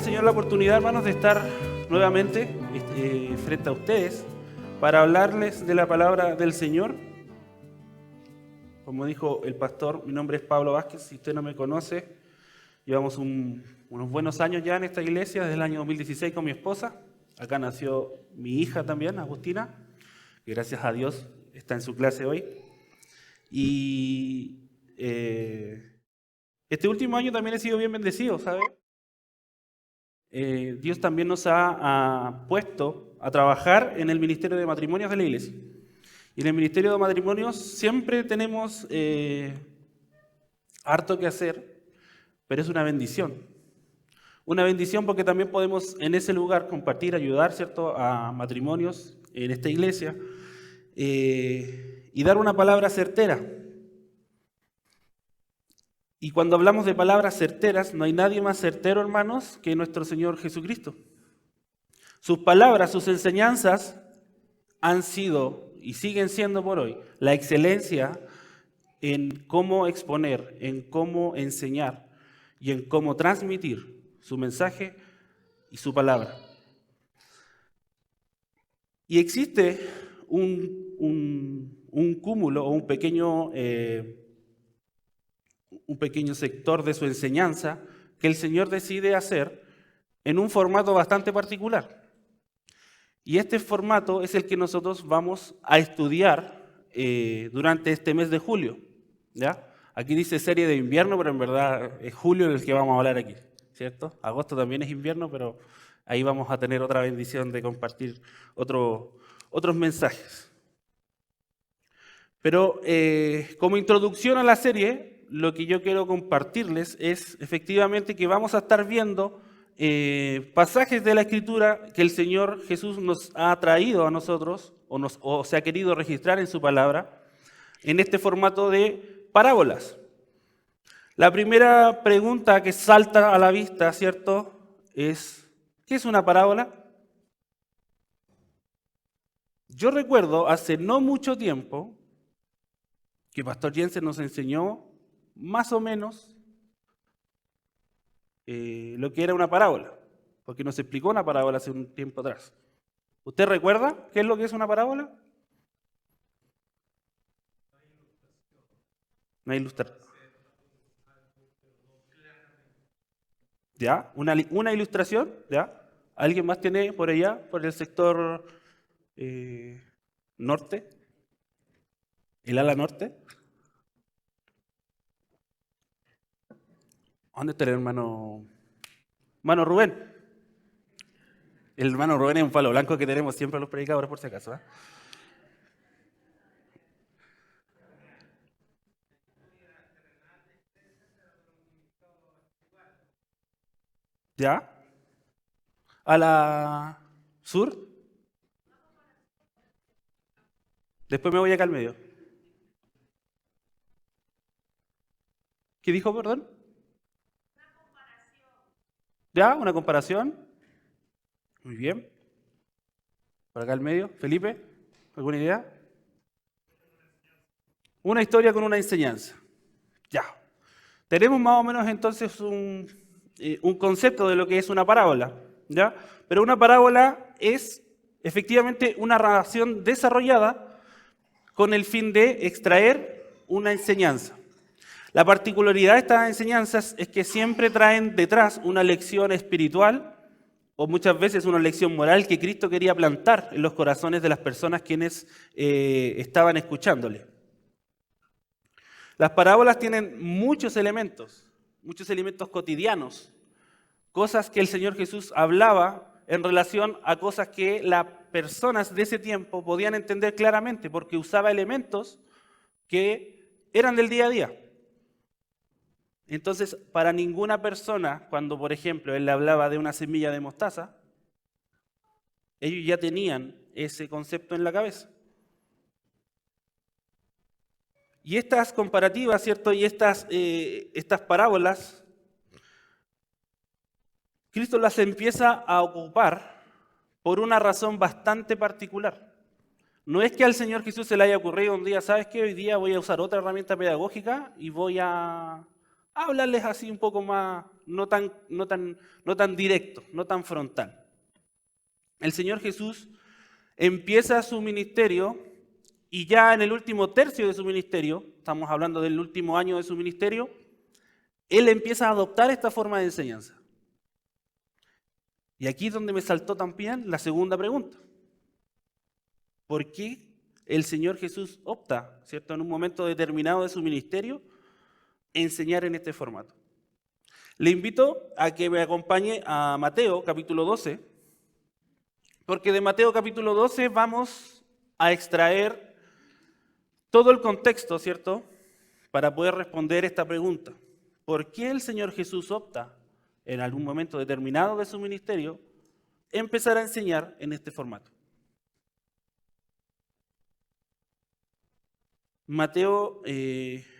Señor la oportunidad, hermanos, de estar nuevamente frente a ustedes para hablarles de la palabra del Señor. Como dijo el pastor, mi nombre es Pablo Vázquez. Si usted no me conoce, llevamos unos buenos años ya en esta iglesia, desde el año 2016 con mi esposa. Acá nació mi hija también, Agustina, que gracias a Dios está en su clase hoy. Y este último año también he sido bien bendecido, ¿sabe? Dios también nos ha puesto a trabajar en el Ministerio de Matrimonios de la iglesia. Y en el Ministerio de Matrimonios siempre tenemos harto que hacer, pero es una bendición. Una bendición porque también podemos en ese lugar compartir, ayudar, ¿cierto?, a matrimonios en esta iglesia y dar una palabra certera. Y cuando hablamos de palabras certeras, no hay nadie más certero, hermanos, que nuestro Señor Jesucristo. Sus palabras, sus enseñanzas han sido y siguen siendo por hoy la excelencia en cómo exponer, en cómo enseñar y en cómo transmitir su mensaje y su palabra. Y existe un cúmulo o un pequeño sector de su enseñanza que el Señor decide hacer en un formato bastante particular. Y este formato es el que nosotros vamos a estudiar durante este mes de julio, ¿ya? Aquí dice serie de invierno, pero en verdad es julio el que vamos a hablar aquí, ¿cierto? Agosto también es invierno, pero ahí vamos a tener otra bendición de compartir otros mensajes. Pero como introducción a la serie, lo que yo quiero compartirles es efectivamente que vamos a estar viendo pasajes de la Escritura que el Señor Jesús nos ha traído a nosotros o se ha querido registrar en su palabra en este formato de parábolas. La primera pregunta que salta a la vista, ¿cierto?, es ¿qué es una parábola? Yo recuerdo hace no mucho tiempo que Pastor Jensen nos enseñó más o menos lo que era una parábola, porque nos explicó una parábola hace un tiempo atrás. ¿Usted recuerda qué es lo que es una parábola? Una ilustración. ¿Ya? Una ilustración, ¿ya? ¿Alguien más tiene por allá, por el sector norte? ¿El ala norte? ¿Dónde está el hermano Rubén? El hermano Rubén es un palo blanco que tenemos siempre a los predicadores, por si acaso, ¿eh? ¿Ya? ¿A la sur? Después me voy acá al medio. ¿Qué dijo, perdón? ¿Ya? ¿Una comparación? Muy bien. Por acá al medio. Felipe, ¿alguna idea? Una historia con una enseñanza. Ya. Tenemos más o menos entonces un concepto de lo que es una parábola, ¿ya? Pero una parábola es efectivamente una narración desarrollada con el fin de extraer una enseñanza. La particularidad de estas enseñanzas es que siempre traen detrás una lección espiritual o muchas veces una lección moral que Cristo quería plantar en los corazones de las personas quienes estaban escuchándole. Las parábolas tienen muchos elementos cotidianos, cosas que el Señor Jesús hablaba en relación a cosas que las personas de ese tiempo podían entender claramente porque usaba elementos que eran del día a día. Entonces, para ninguna persona, cuando por ejemplo él le hablaba de una semilla de mostaza, ellos ya tenían ese concepto en la cabeza. Y estas comparativas, ¿cierto? Y estas parábolas, Cristo las empieza a ocupar por una razón bastante particular. No es que al Señor Jesús se le haya ocurrido un día, ¿sabes qué? Hoy día voy a usar otra herramienta pedagógica y voy a hablarles así un poco más no tan directo, no tan frontal. El Señor Jesús empieza su ministerio y ya en el último tercio de su ministerio, estamos hablando del último año de su ministerio, Él empieza a adoptar esta forma de enseñanza. Y aquí es donde me saltó también la segunda pregunta. ¿Por qué el Señor Jesús opta, ¿cierto?, en un momento determinado de su ministerio, enseñar en este formato? Le invito a que me acompañe a Mateo capítulo 12, porque de Mateo capítulo 12 vamos a extraer todo el contexto, ¿cierto?, para poder responder esta pregunta. ¿Por qué el Señor Jesús opta en algún momento determinado de su ministerio empezar a enseñar en este formato? Mateo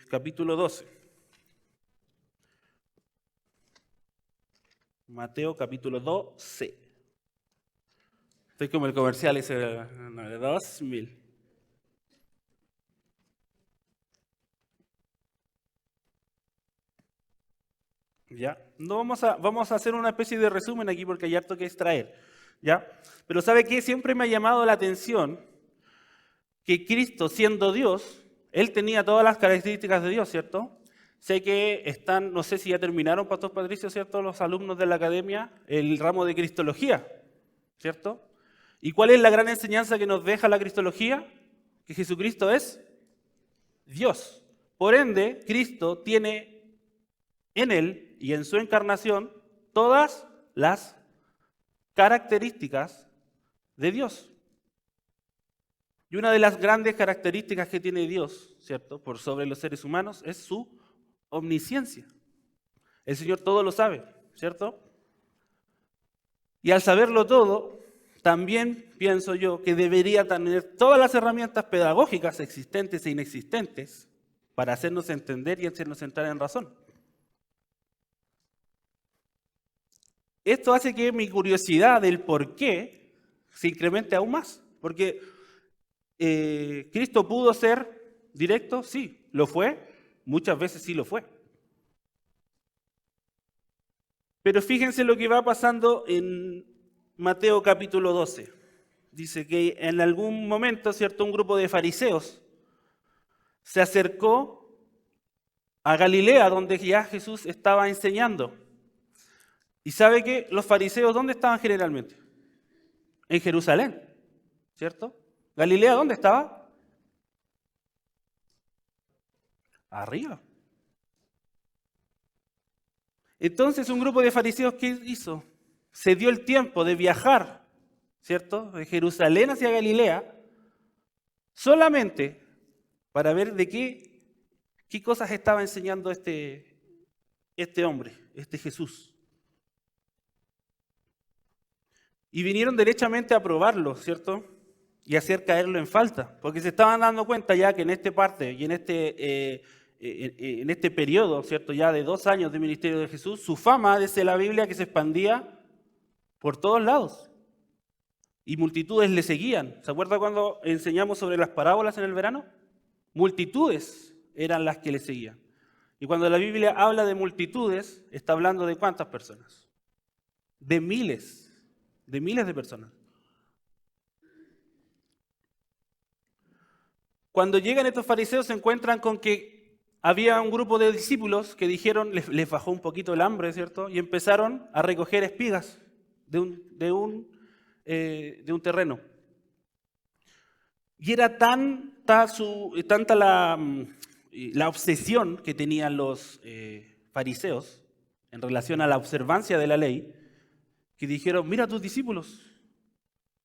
capítulo 12. Mateo capítulo 12. Estoy como el comercial ese de 2000. ¿Ya? No vamos a hacer una especie de resumen aquí porque hay harto que extraer, ¿ya? Pero ¿sabe qué? Siempre me ha llamado la atención que Cristo, siendo Dios, Él tenía todas las características de Dios, ¿cierto? Sé que están, no sé si ya terminaron, Pastor Patricio, ¿cierto?, los alumnos de la academia, el ramo de Cristología, ¿cierto? ¿Y cuál es la gran enseñanza que nos deja la Cristología? Que Jesucristo es Dios. Por ende, Cristo tiene en Él y en su encarnación todas las características de Dios. Y una de las grandes características que tiene Dios, ¿cierto?, por sobre los seres humanos, es su omnisciencia. El Señor todo lo sabe, ¿cierto? Y al saberlo todo, también pienso yo que debería tener todas las herramientas pedagógicas existentes e inexistentes para hacernos entender y hacernos entrar en razón. Esto hace que mi curiosidad del por qué se incremente aún más, porque ¿Cristo pudo ser directo? Sí. ¿Lo fue? Muchas veces sí lo fue. Pero fíjense lo que va pasando en Mateo capítulo 12. Dice que en algún momento, ¿cierto?, un grupo de fariseos se acercó a Galilea, donde ya Jesús estaba enseñando. ¿Y sabe qué? Los fariseos, ¿dónde estaban generalmente? En Jerusalén, ¿cierto? ¿Galilea dónde estaba? Arriba. Entonces un grupo de fariseos, ¿qué hizo? Se dio el tiempo de viajar, ¿cierto?, de Jerusalén hacia Galilea, solamente para ver de qué cosas estaba enseñando este hombre, este Jesús. Y vinieron derechamente a probarlo, ¿cierto?, y hacer caerlo en falta, porque se estaban dando cuenta ya que en esta parte y en este periodo, ¿cierto?, ya de 2 años de ministerio de Jesús, su fama, dice la Biblia, que se expandía por todos lados. Y multitudes le seguían. ¿Se acuerda cuando enseñamos sobre las parábolas en el verano? Multitudes eran las que le seguían. Y cuando la Biblia habla de multitudes, está hablando de ¿cuántas personas? De miles de personas. Cuando llegan estos fariseos se encuentran con que había un grupo de discípulos que dijeron, les bajó un poquito el hambre, ¿cierto? Y empezaron a recoger espigas de un terreno. Y era tanta la obsesión que tenían los fariseos en relación a la observancia de la ley, que dijeron, mira, tus discípulos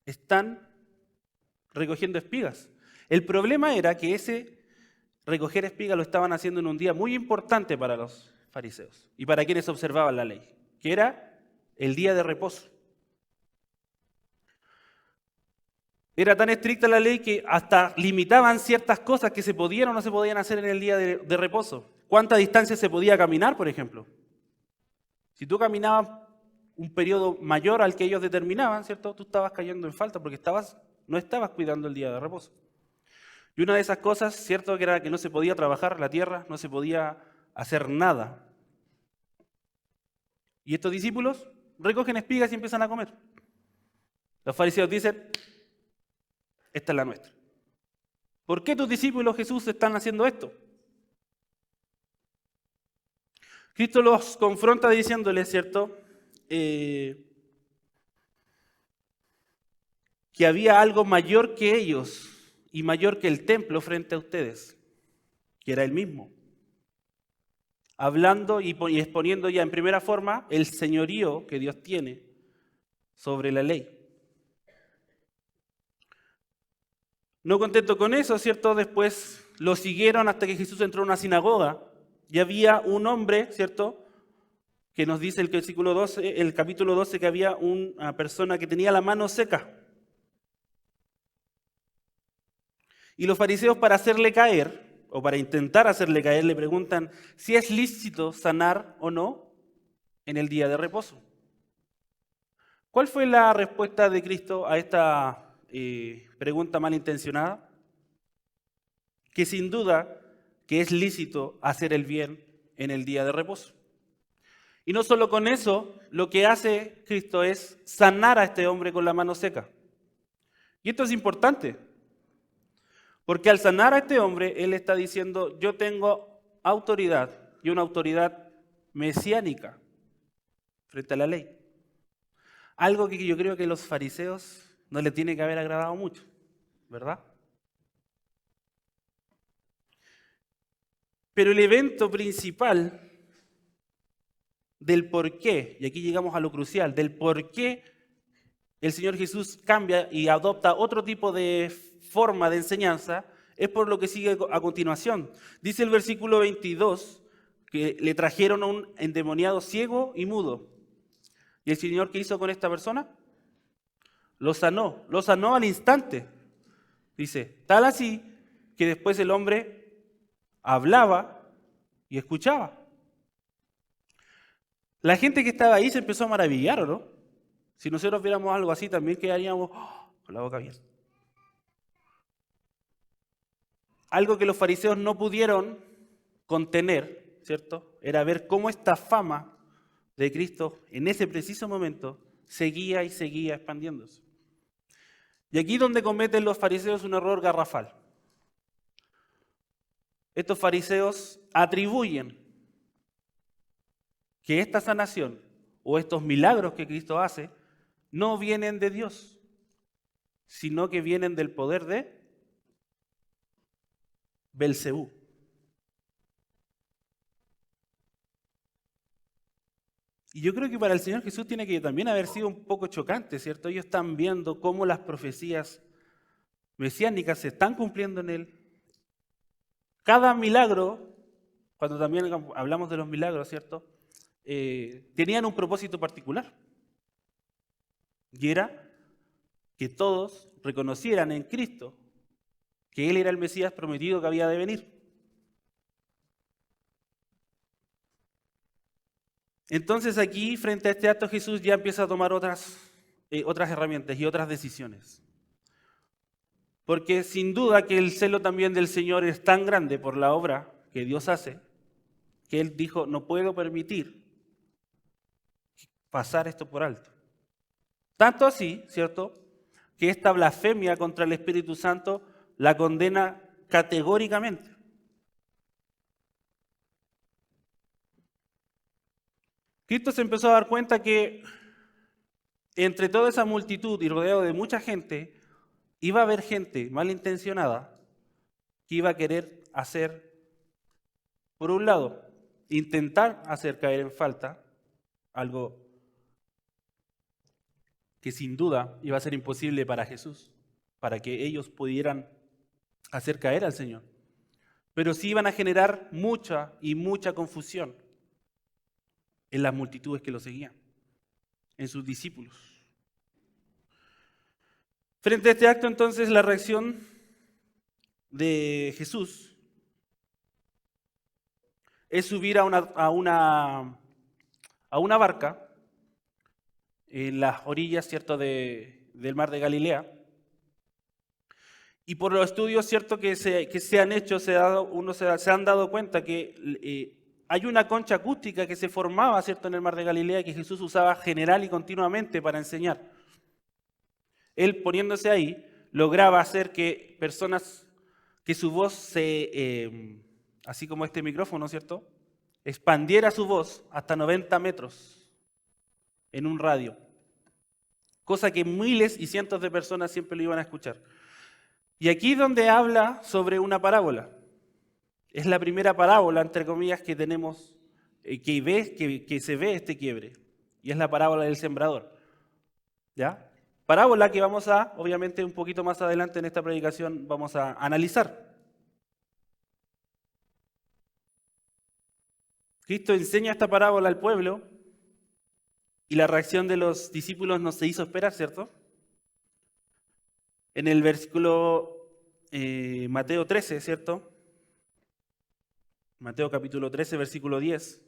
están recogiendo espigas. El problema era que ese recoger espigas lo estaban haciendo en un día muy importante para los fariseos y para quienes observaban la ley, que era el día de reposo. Era tan estricta la ley que hasta limitaban ciertas cosas que se podían o no se podían hacer en el día de reposo. ¿Cuánta distancia se podía caminar, por ejemplo? Si tú caminabas un periodo mayor al que ellos determinaban, ¿cierto?, tú estabas cayendo en falta porque no estabas cuidando el día de reposo. Y una de esas cosas, ¿cierto?, que era que no se podía trabajar la tierra, no se podía hacer nada. Y estos discípulos recogen espigas y empiezan a comer. Los fariseos dicen, esta es la nuestra. ¿Por qué tus discípulos, Jesús, están haciendo esto? Cristo los confronta diciéndoles, ¿cierto?, que había algo mayor que ellos y mayor que el templo frente a ustedes, que era Él mismo. Hablando y exponiendo ya en primera forma el señorío que Dios tiene sobre la ley. No contento con eso, ¿cierto? Después lo siguieron hasta que Jesús entró a una sinagoga y había un hombre, ¿cierto?, que nos dice el versículo 12, el capítulo 12, que había una persona que tenía la mano seca. Y los fariseos, para hacerle caer, o para intentar hacerle caer, le preguntan si es lícito sanar o no en el día de reposo. ¿Cuál fue la respuesta de Cristo a esta pregunta malintencionada? Que sin duda que es lícito hacer el bien en el día de reposo. Y no solo con eso, lo que hace Cristo es sanar a este hombre con la mano seca. Y esto es importante, porque al sanar a este hombre, Él está diciendo, yo tengo autoridad, y una autoridad mesiánica frente a la ley. Algo que yo creo que a los fariseos no les tiene que haber agradado mucho, ¿verdad? Pero el evento principal del por qué, y aquí llegamos a lo crucial, del por qué el Señor Jesús cambia y adopta otro tipo de forma de enseñanza, es por lo que sigue a continuación. Dice el versículo 22 que le trajeron a un endemoniado ciego y mudo. ¿Y el Señor qué hizo con esta persona? Lo sanó al instante. Dice, tal así que después el hombre hablaba y escuchaba. La gente que estaba ahí se empezó a maravillar, ¿o no? Si nosotros viéramos algo así, también quedaríamos con la boca abierta. Algo que los fariseos no pudieron contener, ¿cierto? Era ver cómo esta fama de Cristo en ese preciso momento seguía y seguía expandiéndose. Y aquí donde cometen los fariseos un error garrafal. Estos fariseos atribuyen que esta sanación o estos milagros que Cristo hace no vienen de Dios, sino que vienen del poder de Belcebú. Y yo creo que para el Señor Jesús tiene que también haber sido un poco chocante, ¿cierto? Ellos están viendo cómo las profecías mesiánicas se están cumpliendo en Él. Cada milagro, cuando también hablamos de los milagros, ¿cierto?, tenían un propósito particular. Y era que todos reconocieran en Cristo que Él era el Mesías prometido que había de venir. Entonces aquí, frente a este acto, Jesús ya empieza a tomar otras herramientas y otras decisiones. Porque sin duda que el celo también del Señor es tan grande por la obra que Dios hace, que Él dijo, no puedo permitir pasar esto por alto. Tanto así, ¿cierto?, que esta blasfemia contra el Espíritu Santo la condena categóricamente. Cristo se empezó a dar cuenta que entre toda esa multitud y rodeado de mucha gente, iba a haber gente malintencionada que iba a querer hacer, por un lado, intentar hacer caer en falta algo que sin duda iba a ser imposible para Jesús, para que ellos pudieran hacer caer al Señor. Pero sí iban a generar mucha y mucha confusión en las multitudes que lo seguían, en sus discípulos. Frente a este acto, entonces, la reacción de Jesús es subir a una barca en las orillas, ¿cierto?, del mar de Galilea. Y por los estudios, ¿cierto?, que se han hecho, se han dado cuenta que hay una concha acústica que se formaba, ¿cierto?, en el mar de Galilea que Jesús usaba general y continuamente para enseñar. Él, poniéndose ahí, lograba hacer que personas, que su voz así como este micrófono, ¿cierto?, expandiera su voz hasta 90 metros en un radio. Cosa que miles y cientos de personas siempre lo iban a escuchar. Y aquí es donde habla sobre una parábola. Es la primera parábola, entre comillas, que tenemos, que se ve este quiebre. Y es la parábola del sembrador. ¿Ya? Parábola que vamos a, obviamente, un poquito más adelante en esta predicación, vamos a analizar. Cristo enseña esta parábola al pueblo y la reacción de los discípulos no se hizo esperar, ¿cierto? En el versículo Mateo 13, ¿cierto? Mateo capítulo 13, versículo 10.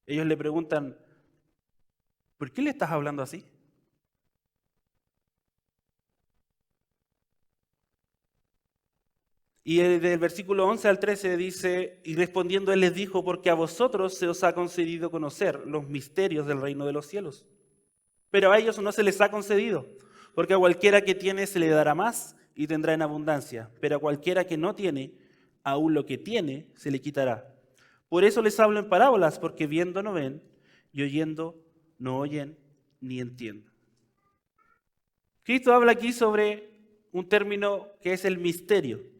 Ellos le preguntan, ¿por qué le estás hablando así? Y del versículo 11 al 13 dice, y respondiendo él les dijo, porque a vosotros se os ha concedido conocer los misterios del reino de los cielos. Pero a ellos no se les ha concedido, porque a cualquiera que tiene se le dará más y tendrá en abundancia, pero a cualquiera que no tiene, aún lo que tiene se le quitará. Por eso les hablo en parábolas, porque viendo no ven y oyendo no oyen ni entienden. Cristo habla aquí sobre un término que es el misterio.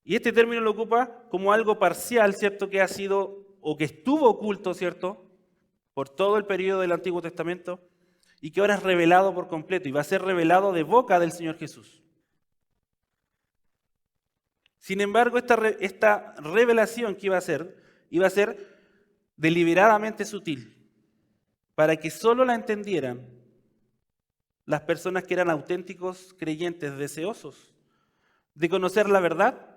Y este término lo ocupa como algo parcial, ¿cierto? Que ha sido o que estuvo oculto, ¿cierto? Por todo el periodo del Antiguo Testamento y que ahora es revelado por completo y va a ser revelado de boca del Señor Jesús. Sin embargo, esta revelación que iba a ser deliberadamente sutil para que solo la entendieran las personas que eran auténticos creyentes deseosos de conocer la verdad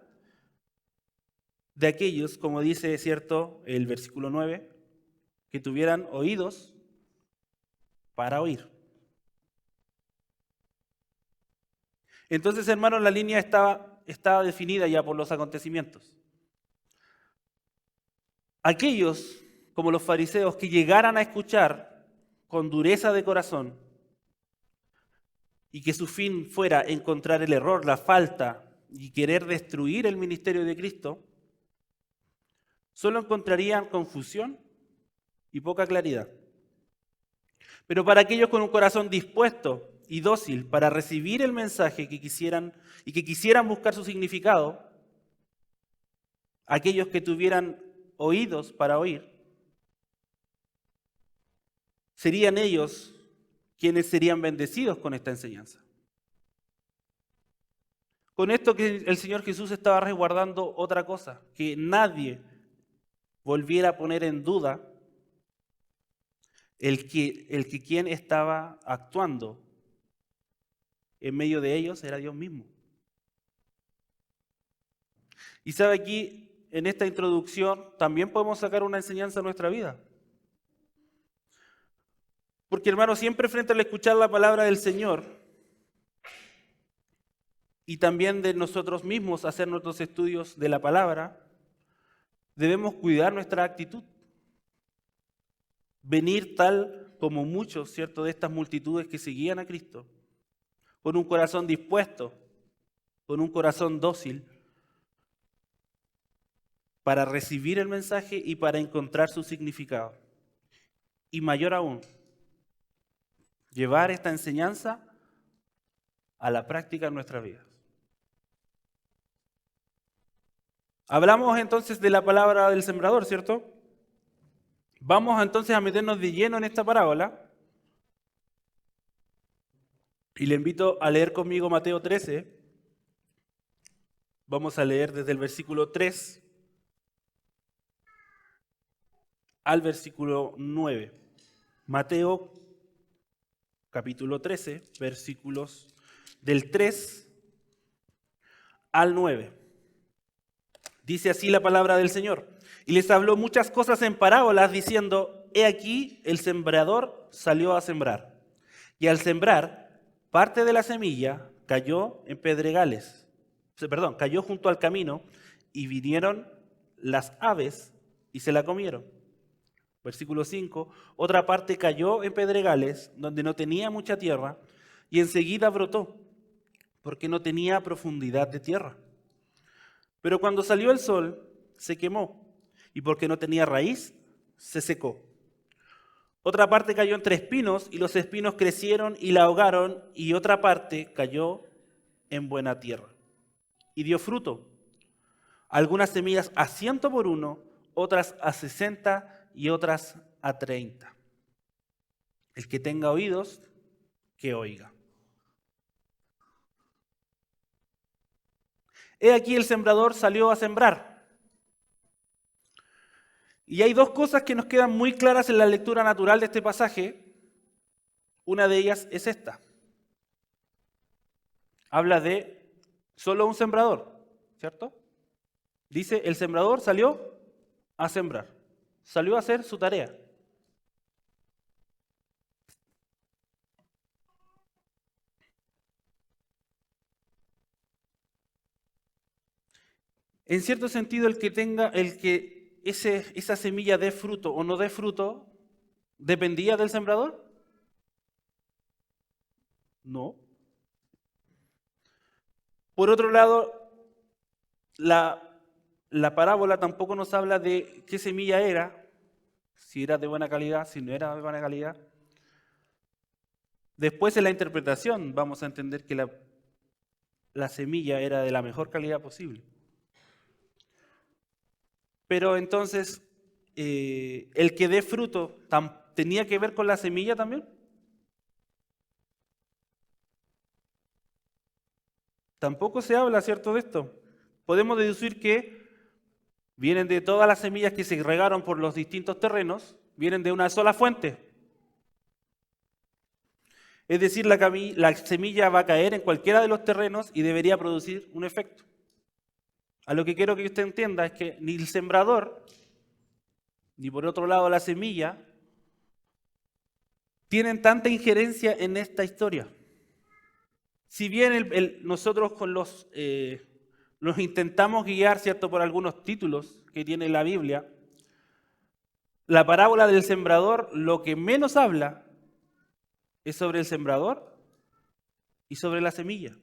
de aquellos, como dice, ¿cierto?, el versículo 9, que tuvieran oídos para oír. Entonces, hermanos, la línea estaba definida ya por los acontecimientos. Aquellos, como los fariseos, que llegaran a escuchar con dureza de corazón y que su fin fuera encontrar el error, la falta y querer destruir el ministerio de Cristo, solo encontrarían confusión y poca claridad. Pero para aquellos con un corazón dispuesto y dócil para recibir el mensaje que quisieran buscar su significado, aquellos que tuvieran oídos para oír, serían ellos quienes serían bendecidos con esta enseñanza. Con esto que el Señor Jesús estaba resguardando otra cosa, que nadie volviera a poner en duda el que quien estaba actuando en medio de ellos era Dios mismo. Y sabe, aquí en esta introducción también podemos sacar una enseñanza a nuestra vida. Porque, hermano, siempre frente al escuchar la palabra del Señor y también de nosotros mismos hacer nuestros estudios de la palabra, debemos cuidar nuestra actitud. Venir tal como muchos, ¿cierto?, de estas multitudes que seguían a Cristo, con un corazón dispuesto, con un corazón dócil, para recibir el mensaje y para encontrar su significado. Y mayor aún, llevar esta enseñanza a la práctica en nuestras vidas. Hablamos entonces de la palabra del sembrador, ¿cierto? Vamos entonces a meternos de lleno en esta parábola. Y le invito a leer conmigo Mateo 13. Vamos a leer desde el versículo 3 al versículo 9. Mateo capítulo 13, versículos del 3 al 9. Dice así la palabra del Señor. Y les habló muchas cosas en parábolas, diciendo, he aquí el sembrador salió a sembrar. Y al sembrar, parte de la semilla cayó en pedregales. Cayó junto al camino, y vinieron las aves y se la comieron. Versículo 5, otra parte cayó en pedregales, donde no tenía mucha tierra, y enseguida brotó, porque no tenía profundidad de tierra. Pero cuando salió el sol, se quemó, y porque no tenía raíz, se secó. Otra parte cayó entre espinos, y los espinos crecieron y la ahogaron, y otra parte cayó en buena tierra, y dio fruto. Algunas semillas a 100 por uno, otras a 60 y otras a 30. El que tenga oídos, que oiga. He aquí el sembrador salió a sembrar. Y hay dos cosas que nos quedan muy claras en la lectura natural de este pasaje. Una de ellas es esta. Habla de solo un sembrador, ¿cierto? Dice, el sembrador salió a sembrar. Salió a hacer su tarea. En cierto sentido, esa semilla dé fruto o no dé fruto, ¿dependía del sembrador? No. Por otro lado, la parábola tampoco nos habla de qué semilla era, si era de buena calidad, si no era de buena calidad. Después en la interpretación vamos a entender que la semilla era de la mejor calidad posible. Pero entonces, ¿el que dé fruto tenía que ver con la semilla también? Tampoco se habla, ¿cierto?, de esto. Podemos deducir que vienen de todas las semillas que se regaron por los distintos terrenos, vienen de una sola fuente. Es decir, la semilla va a caer en cualquiera de los terrenos y debería producir un efecto. A lo que quiero que usted entienda es que ni el sembrador, ni por otro lado la semilla, tienen tanta injerencia en esta historia. Si bien nosotros con los intentamos guiar, ¿cierto?, por algunos títulos que tiene la Biblia, la parábola del sembrador lo que menos habla es sobre el sembrador y sobre la semilla.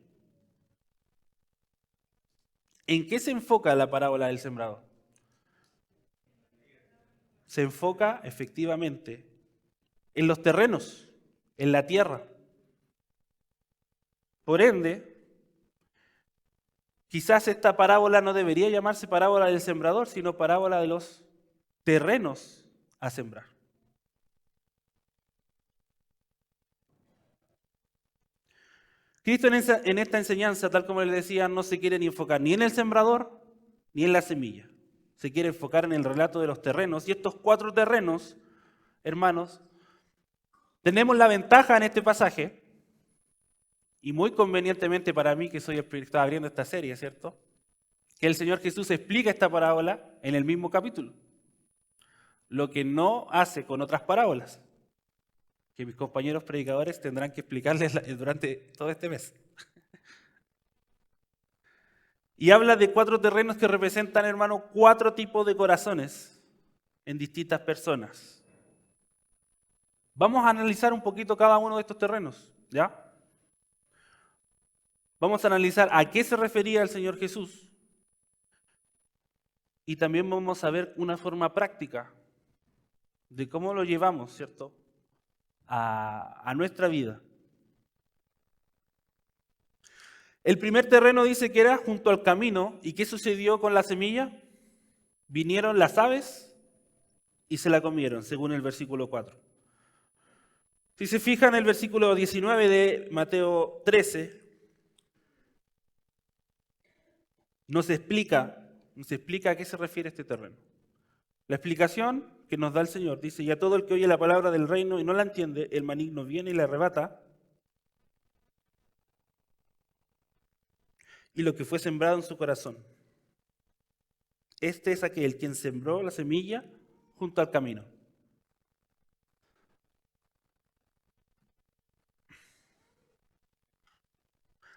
¿En qué se enfoca la parábola del sembrador? Se enfoca efectivamente en los terrenos, en la tierra. Por ende, quizás esta parábola no debería llamarse parábola del sembrador, sino parábola de los terrenos a sembrar. Cristo en esta enseñanza, tal como les decía, no se quiere ni enfocar ni en el sembrador ni en la semilla. Se quiere enfocar en el relato de los terrenos. Y estos 4 terrenos, hermanos, tenemos la ventaja en este pasaje, y muy convenientemente para mí, que soy el que está abriendo esta serie, ¿cierto?, que el Señor Jesús explica esta parábola en el mismo capítulo. Lo que no hace con otras parábolas, que mis compañeros predicadores tendrán que explicarles durante todo este mes. Y habla de 4 terrenos que representan, hermano, 4 tipos de corazones en distintas personas. Vamos a analizar un poquito cada uno de estos terrenos, ¿ya? Vamos a analizar a qué se refería el Señor Jesús. Y también vamos a ver una forma práctica de cómo lo llevamos, ¿cierto?, a nuestra vida. El primer terreno dice que era junto al camino. ¿Y qué sucedió con la semilla? Vinieron las aves y se la comieron, según el versículo 4. Si se fijan en el versículo 19 de Mateo 13, nos explica a qué se refiere este terreno. La explicación que nos da el Señor dice: y a todo el que oye la palabra del reino y no la entiende, el maligno viene y le arrebata, y lo que fue sembrado en su corazón. Este es aquel quien sembró la semilla junto al camino.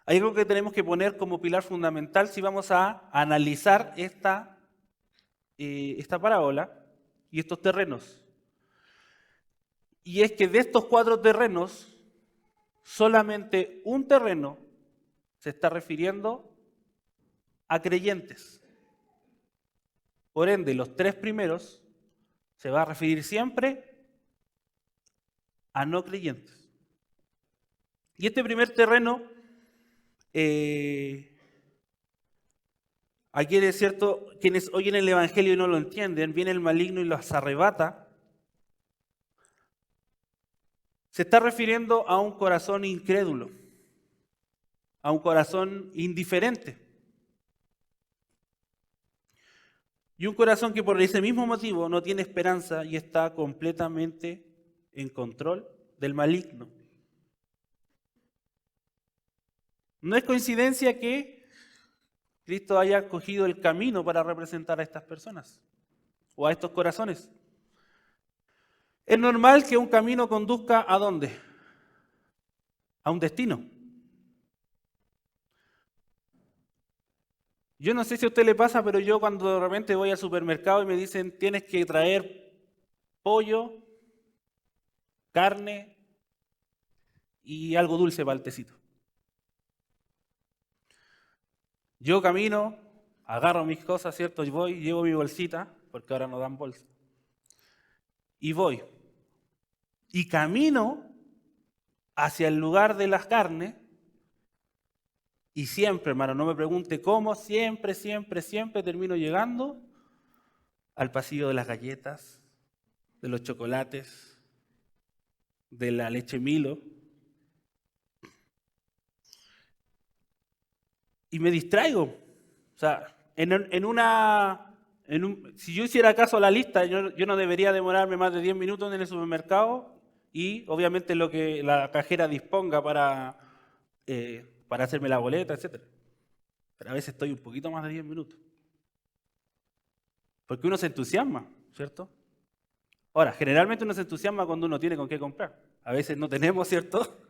Hay algo que tenemos que poner como pilar fundamental si vamos a analizar esta parábola, y estos terrenos. Y es que de estos 4 terrenos, solamente un terreno se está refiriendo a creyentes. Por ende, los 3 primeros se va a referir siempre a no creyentes. Y este primer terreno, aquí es cierto, quienes oyen el Evangelio y no lo entienden, viene el maligno y los arrebata. Se está refiriendo a un corazón incrédulo, a un corazón indiferente. Y un corazón que por ese mismo motivo no tiene esperanza y está completamente en control del maligno. No es coincidencia que Cristo haya cogido el camino para representar a estas personas o a estos corazones. Es normal que un camino conduzca ¿a dónde? A un destino. Yo no sé si a usted le pasa, pero yo cuando de repente voy al supermercado y me dicen tienes que traer pollo, carne y algo dulce para el tecito. Yo camino, agarro mis cosas, ¿cierto? Y voy, llevo mi bolsita, porque ahora no dan bolsa. Y voy. Y camino hacia el lugar de las carnes. Y siempre, hermano, no me pregunte cómo, siempre termino llegando al pasillo de las galletas, de los chocolates, de la leche Milo. Y me distraigo. O sea, si yo hiciera caso a la lista, yo no debería demorarme más de 10 minutos en el supermercado y obviamente lo que la cajera disponga para hacerme la boleta, etc. Pero a veces estoy un poquito más de 10 minutos. Porque uno se entusiasma, ¿cierto? Ahora, generalmente uno se entusiasma cuando uno tiene con qué comprar. A veces no tenemos, ¿cierto?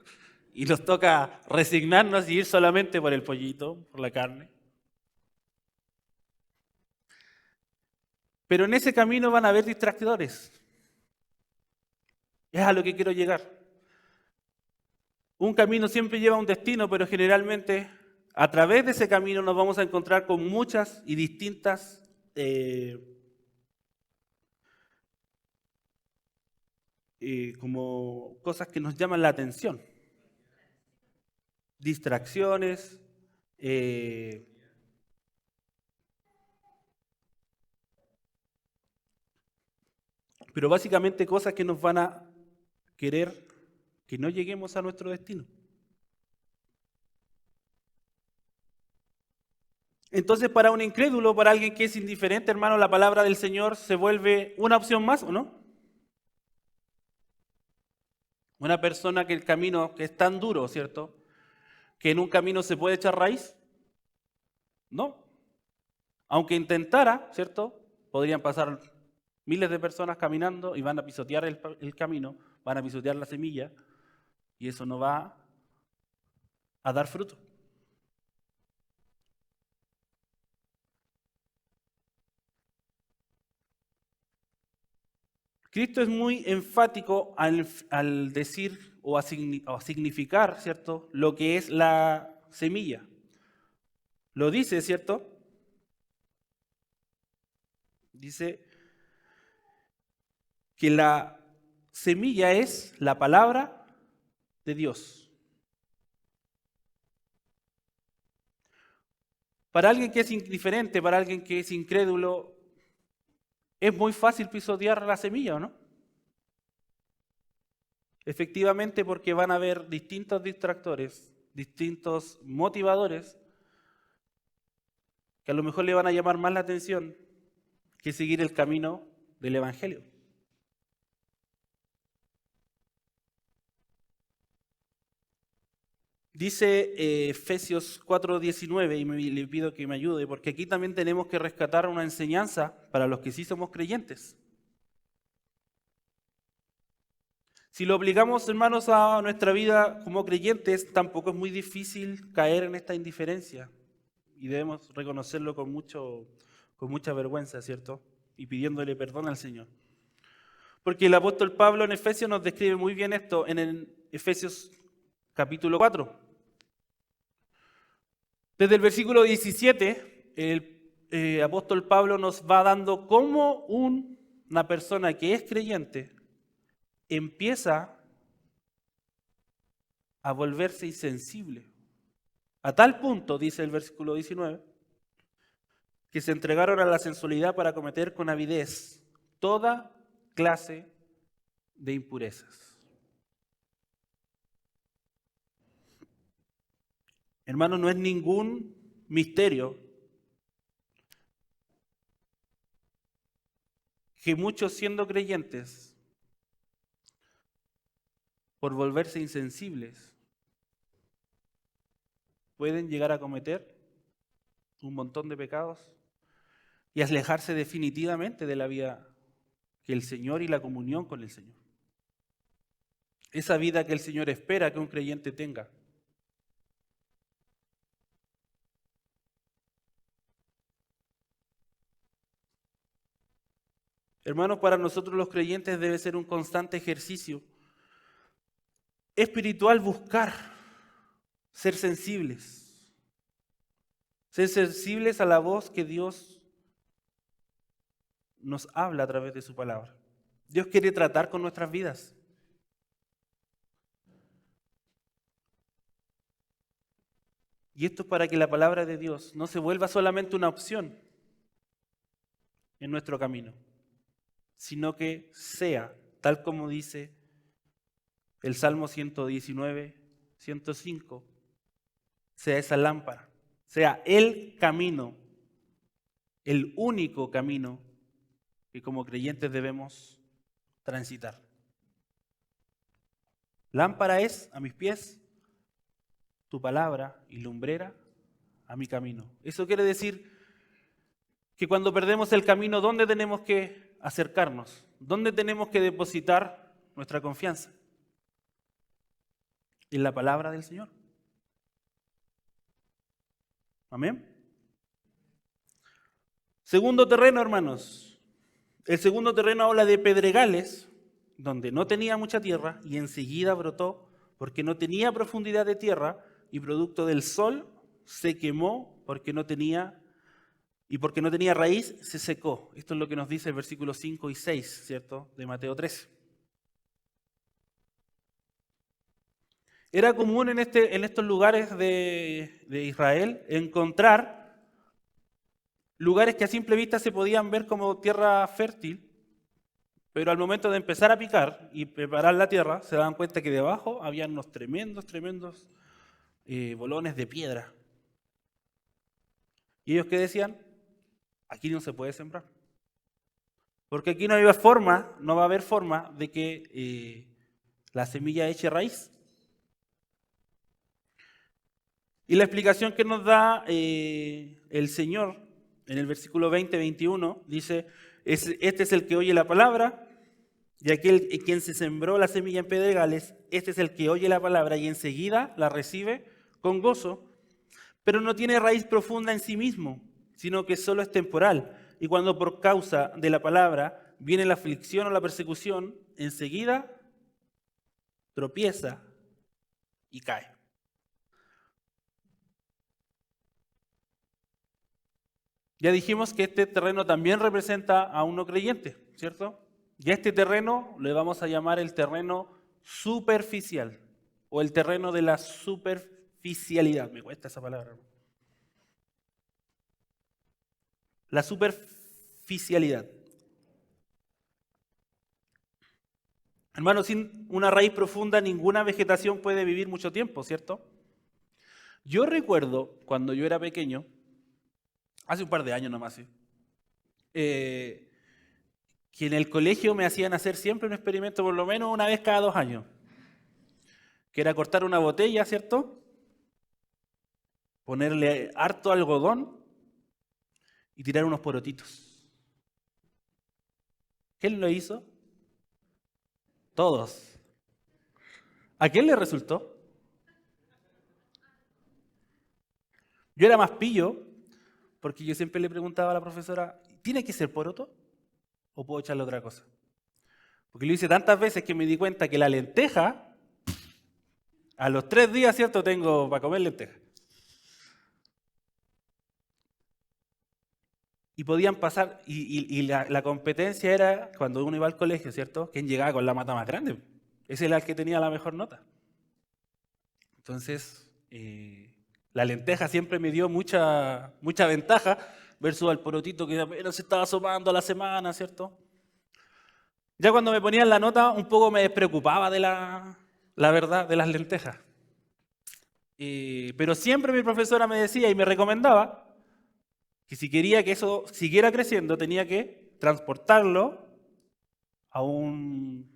Y nos toca resignarnos y ir solamente por el pollito, por la carne. Pero en ese camino van a haber distractores. Es a lo que quiero llegar. Un camino siempre lleva a un destino, pero generalmente a través de ese camino nos vamos a encontrar con muchas y distintas como cosas que nos llaman la atención. Distracciones, pero básicamente cosas que nos van a querer que no lleguemos a nuestro destino. Entonces, para un incrédulo, para alguien que es indiferente, hermano, la palabra del Señor se vuelve una opción más, ¿o no? Una persona que el camino que es tan duro, ¿cierto? Que en un camino se puede echar raíz. No. Aunque intentara, ¿cierto? Podrían pasar miles de personas caminando y van a pisotear el camino, van a pisotear la semilla y eso no va a dar fruto. Cristo es muy enfático al decir o a significar, ¿cierto?, lo que es la semilla. Lo dice, ¿cierto? Dice que la semilla es la palabra de Dios. Para alguien que es indiferente, para alguien que es incrédulo, es muy fácil pisotear la semilla, ¿o no? Efectivamente, porque van a haber distintos distractores, distintos motivadores, que a lo mejor le van a llamar más la atención que seguir el camino del Evangelio. Dice Efesios 4:19, y le pido que me ayude, porque aquí también tenemos que rescatar una enseñanza para los que sí somos creyentes. Si lo aplicamos, hermanos, a nuestra vida como creyentes, tampoco es muy difícil caer en esta indiferencia. Y debemos reconocerlo con mucha vergüenza, ¿cierto? Y pidiéndole perdón al Señor. Porque el apóstol Pablo en Efesios nos describe muy bien esto en el Efesios capítulo 4. Desde el versículo 17, el apóstol Pablo nos va dando cómo una persona que es creyente empieza a volverse insensible. A tal punto, dice el versículo 19, que se entregaron a la sensualidad para cometer con avidez toda clase de impurezas. Hermano, no es ningún misterio que muchos siendo creyentes, por volverse insensibles, pueden llegar a cometer un montón de pecados y alejarse definitivamente de la vida que el Señor y la comunión con el Señor. Esa vida que el Señor espera que un creyente tenga. Hermanos, para nosotros los creyentes debe ser un constante ejercicio espiritual buscar ser sensibles a la voz que Dios nos habla a través de su palabra. Dios quiere tratar con nuestras vidas. Y esto es para que la palabra de Dios no se vuelva solamente una opción en nuestro camino, sino que sea, tal como dice el Salmo 119, 105, sea esa lámpara, sea el camino, el único camino que como creyentes debemos transitar. Lámpara es a mis pies tu palabra y lumbrera a mi camino. Eso quiere decir que cuando perdemos el camino, ¿dónde tenemos que acercarnos? ¿Dónde tenemos que depositar nuestra confianza? En la palabra del Señor. Amén. Segundo terreno, hermanos. El segundo terreno habla de pedregales, donde no tenía mucha tierra y enseguida brotó porque no tenía profundidad de tierra y producto del sol se quemó porque no tenía raíz, se secó. Esto es lo que nos dice el versículo 5 y 6, ¿cierto? De Mateo 13. Era común en estos lugares de Israel encontrar lugares que a simple vista se podían ver como tierra fértil, pero al momento de empezar a picar y preparar la tierra, se daban cuenta que debajo había unos tremendos bolones de piedra. ¿Y ellos qué decían? Aquí no se puede sembrar. Porque aquí no va a haber forma de que la semilla eche raíz. Y la explicación que nos da el Señor en el versículo 20-21 dice, este es el que oye la palabra, y aquel en quien se sembró la semilla en pedregales, este es el que oye la palabra y enseguida la recibe con gozo, pero no tiene raíz profunda en sí mismo, sino que solo es temporal. Y cuando por causa de la palabra viene la aflicción o la persecución, enseguida tropieza y cae. Ya dijimos que este terreno también representa a un no creyente, ¿cierto? Y a este terreno le vamos a llamar el terreno superficial o el terreno de la superficialidad. Me cuesta esa palabra. La superficialidad. Hermano, sin una raíz profunda ninguna vegetación puede vivir mucho tiempo, ¿cierto? Yo recuerdo cuando yo era pequeño, hace un par de años nomás, ¿sí? Que en el colegio me hacían hacer siempre un experimento por lo menos una vez cada 2 años, que era cortar una botella, ¿cierto? Ponerle harto algodón y tirar unos porotitos. ¿Quién lo hizo? Todos. ¿A quién le resultó? Yo era más pillo, porque yo siempre le preguntaba a la profesora, ¿tiene que ser poroto o puedo echarle otra cosa? Porque lo hice tantas veces que me di cuenta que la lenteja, a los 3 días, ¿cierto? Tengo para comer lenteja. Y podían pasar, y la competencia era cuando uno iba al colegio, ¿cierto? ¿Quién llegaba con la mata más grande? Ese era el que tenía la mejor nota. Entonces, la lenteja siempre me dio mucha ventaja versus al porotito que apenas se estaba asomando a la semana, ¿cierto? Ya cuando me ponían la nota, un poco me despreocupaba de la verdad de las lentejas. Pero siempre mi profesora me decía y me recomendaba que si quería que eso siguiera creciendo, tenía que transportarlo a un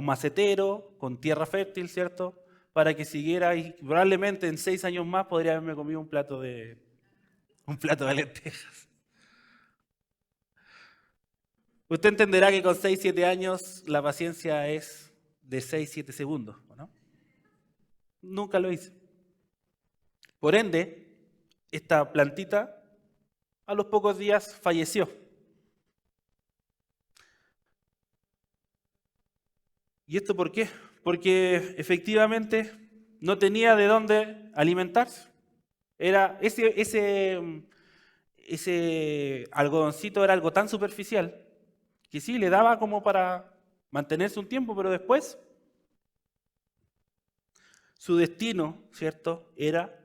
macetero con tierra fértil, ¿cierto? Para que siguiera y probablemente en 6 años más podría haberme comido un plato de lentejas. Usted entenderá que con 6, 7 años la paciencia es de 6, 7 segundos, ¿no? Nunca lo hice. Por ende, esta plantita a los pocos días falleció. ¿Y esto por qué? Porque efectivamente no tenía de dónde alimentarse. Era ese algodoncito era algo tan superficial que sí, le daba como para mantenerse un tiempo, pero después su destino, ¿cierto?, era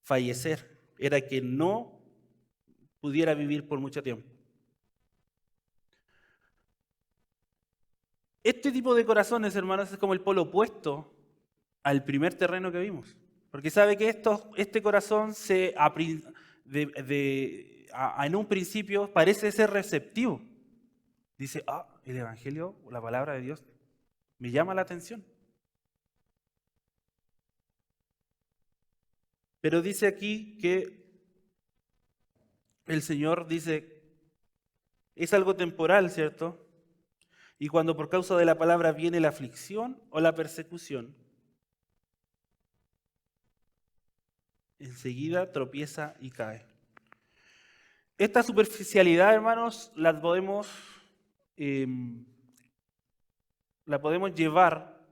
fallecer, era que no pudiera vivir por mucho tiempo. Este tipo de corazones, hermanos, es como el polo opuesto al primer terreno que vimos. Porque sabe que este corazón en un principio parece ser receptivo. Dice, el Evangelio, la palabra de Dios, me llama la atención. Pero dice aquí que el Señor dice, es algo temporal, ¿cierto? Y cuando por causa de la palabra viene la aflicción o la persecución, enseguida tropieza y cae. Esta superficialidad, hermanos, la podemos llevar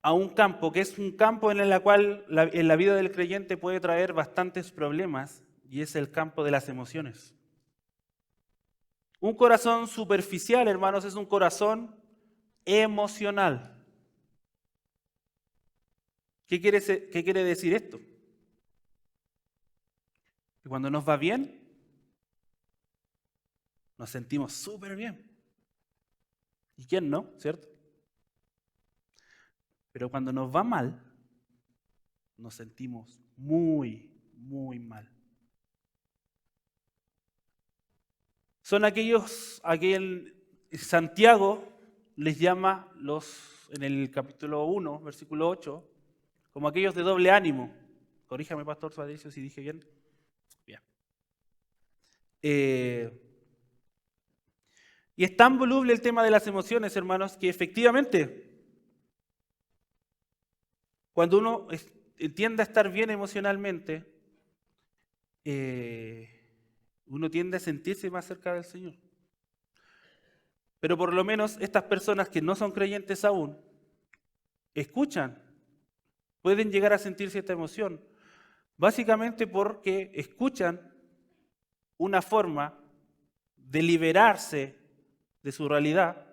a un campo, que es un campo en el cual en la vida del creyente puede traer bastantes problemas, y es el campo de las emociones. Un corazón superficial, hermanos, es un corazón emocional. ¿Qué quiere decir esto? Que cuando nos va bien, nos sentimos súper bien. ¿Y quién no? ¿Cierto? Pero cuando nos va mal, nos sentimos muy, muy mal. Son Santiago les llama en el capítulo 1, versículo 8, como aquellos de doble ánimo. Corríjame, Pastor Suárez, si dije bien. Bien. Y es tan voluble el tema de las emociones, hermanos, que efectivamente, cuando uno tiende a estar bien emocionalmente, uno tiende a sentirse más cerca del Señor. Pero por lo menos estas personas que no son creyentes aún, escuchan, pueden llegar a sentir cierta emoción, básicamente porque escuchan una forma de liberarse de su realidad,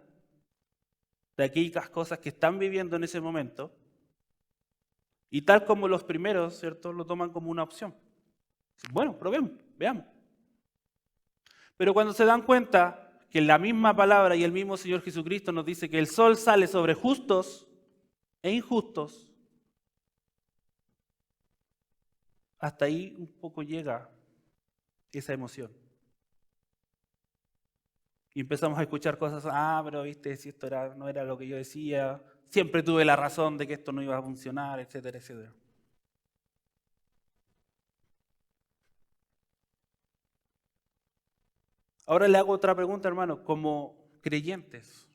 de aquellas cosas que están viviendo en ese momento, y tal como los primeros, ¿cierto?, lo toman como una opción. Bueno, probemos, veamos. Pero cuando se dan cuenta que la misma palabra y el mismo Señor Jesucristo nos dice que el sol sale sobre justos e injustos, hasta ahí un poco llega esa emoción. Y empezamos a escuchar cosas, pero viste, si esto no era lo que yo decía, siempre tuve la razón de que esto no iba a funcionar, etcétera, etcétera. Ahora le hago otra pregunta, hermano. Como creyentes,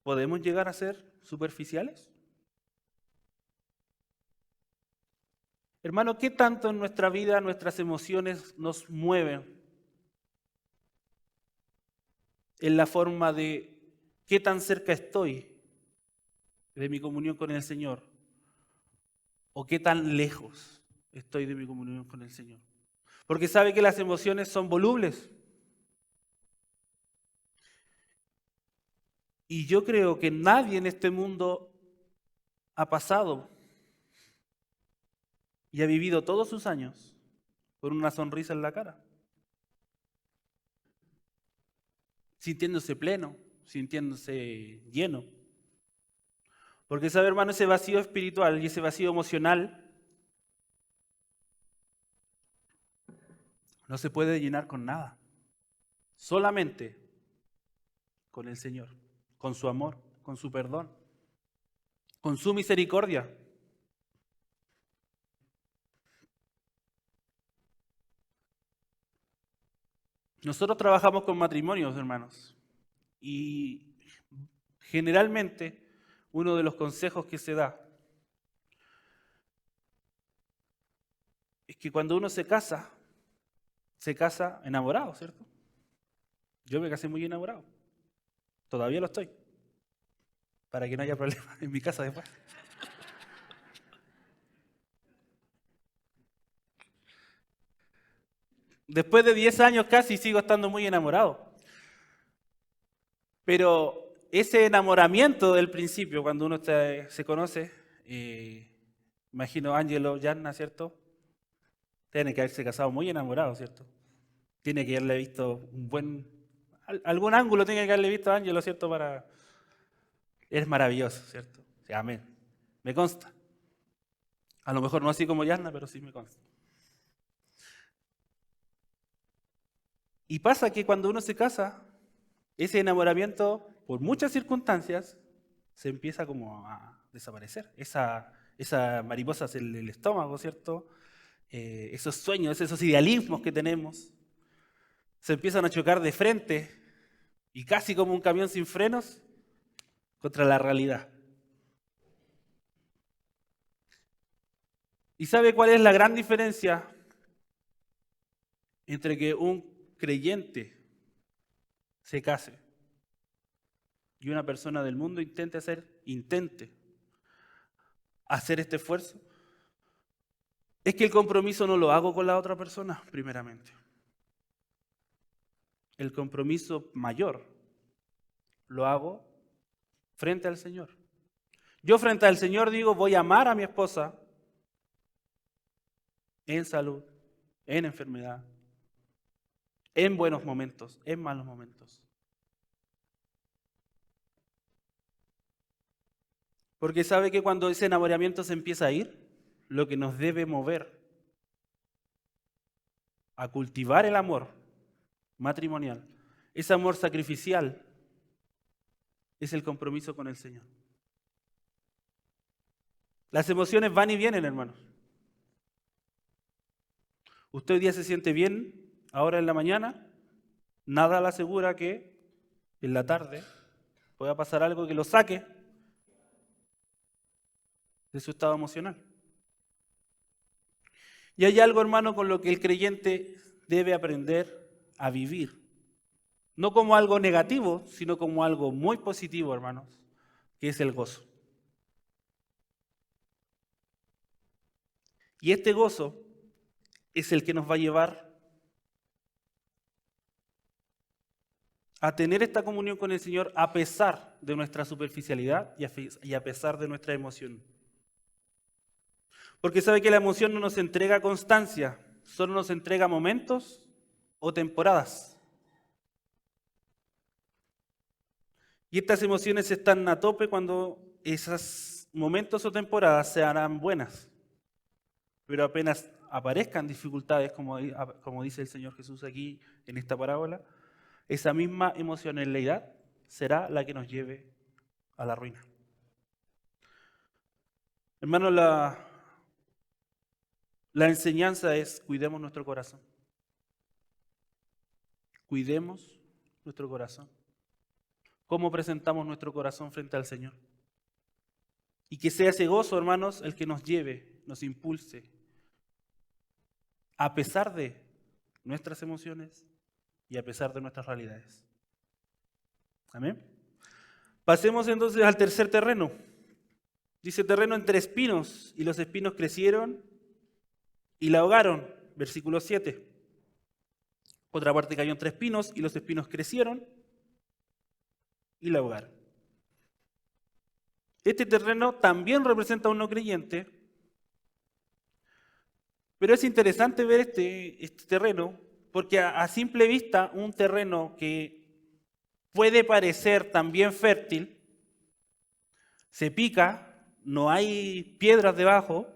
¿podemos llegar a ser superficiales? Hermano, ¿qué tanto en nuestra vida nuestras emociones nos mueven en la forma de qué tan cerca estoy de mi comunión con el Señor o qué tan lejos estoy de mi comunión con el Señor. Porque sabe que las emociones son volubles. Y yo creo que nadie en este mundo ha pasado y ha vivido todos sus años con una sonrisa en la cara, sintiéndose pleno, sintiéndose lleno. Porque sabe, hermano, ese vacío espiritual y ese vacío emocional no se puede llenar con nada, solamente con el Señor, con su amor, con su perdón, con su misericordia. Nosotros trabajamos con matrimonios, hermanos, y generalmente uno de los consejos que es que cuando uno se casa enamorado, ¿cierto? Yo me casé muy enamorado, todavía lo estoy, para que no haya problemas en mi casa después. Después de 10 años casi sigo estando muy enamorado. Pero ese enamoramiento del principio, cuando uno se conoce, imagino Ángelo, Yanna, ¿cierto? Tiene que haberse casado muy enamorado, ¿cierto? Tiene que haberle visto algún ángulo tiene que haberle visto a Ángelo, ¿cierto? Es maravilloso, ¿cierto? Sí, amén. Me consta. A lo mejor no así como Yanna, pero sí me consta. Y pasa que cuando uno se casa, ese enamoramiento, por muchas circunstancias, se empieza como a desaparecer. Esa mariposas en el estómago, ¿cierto? Esos sueños, esos idealismos que tenemos, se empiezan a chocar de frente y casi como un camión sin frenos contra la realidad. ¿Y sabe cuál es la gran diferencia entre que un creyente se case y una persona del mundo intente hacer este esfuerzo? Es que el compromiso no lo hago con la otra persona, primeramente. El compromiso mayor lo hago frente al Señor. Yo frente al Señor digo, voy a amar a mi esposa en salud, en enfermedad, en buenos momentos, en malos momentos. Porque sabe que cuando ese enamoramiento se empieza a ir, lo que nos debe mover a cultivar el amor matrimonial, ese amor sacrificial, es el compromiso con el Señor. Las emociones van y vienen, hermanos. Usted hoy día se siente bien, ahora en la mañana, nada le asegura que en la tarde pueda pasar algo que lo saque de su estado emocional. Y hay algo, hermano, con lo que el creyente debe aprender a vivir. No como algo negativo, sino como algo muy positivo, hermanos, que es el gozo. Y este gozo es el que nos va a llevar a tener esta comunión con el Señor a pesar de nuestra superficialidad y a pesar de nuestra emoción. Porque sabe que la emoción no nos entrega constancia, solo nos entrega momentos o temporadas. Y estas emociones están a tope cuando esos momentos o temporadas se harán buenas. Pero apenas aparezcan dificultades, como dice el Señor Jesús aquí en esta parábola, esa misma emocionalidad será la que nos lleve a la ruina. Hermano, la enseñanza es cuidemos nuestro corazón. Cuidemos nuestro corazón. ¿Cómo presentamos nuestro corazón frente al Señor? Y que sea ese gozo, hermanos, el que nos lleve, nos impulse, a pesar de nuestras emociones y a pesar de nuestras realidades. Amén. Pasemos entonces al tercer terreno. Dice terreno entre espinos, y los espinos crecieron y la ahogaron. Versículo 7. Otra parte cayó entre espinos, y los espinos crecieron y la ahogaron. Este terreno también representa a un no creyente, pero es interesante ver este terreno, porque a simple vista un terreno que puede parecer también fértil, se pica, no hay piedras debajo.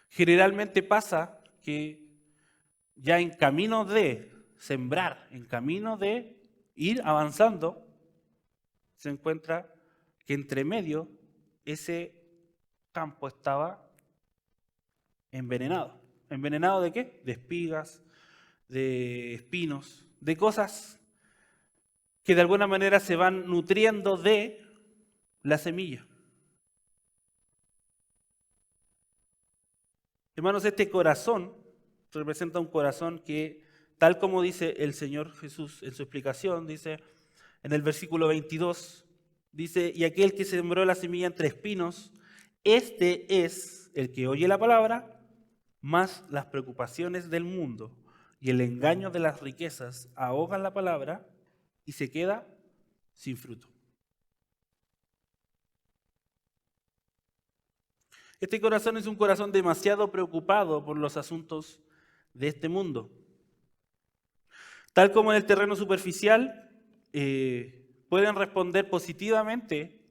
Generalmente pasa que ya en camino de sembrar, en camino de ir avanzando, se encuentra que entre medio ese campo estaba envenenado. ¿Envenenado de qué? De espigas, de espinos, de cosas que de alguna manera se van nutriendo de la semilla. Hermanos, este corazón representa un corazón que, tal como dice el Señor Jesús en su explicación, dice en el versículo 22, dice, y aquel que sembró la semilla entre espinos, este es el que oye la palabra, más las preocupaciones del mundo y el engaño de las riquezas ahogan la palabra y se queda sin fruto. Este corazón es un corazón demasiado preocupado por los asuntos de este mundo. Tal como en el terreno superficial, pueden responder positivamente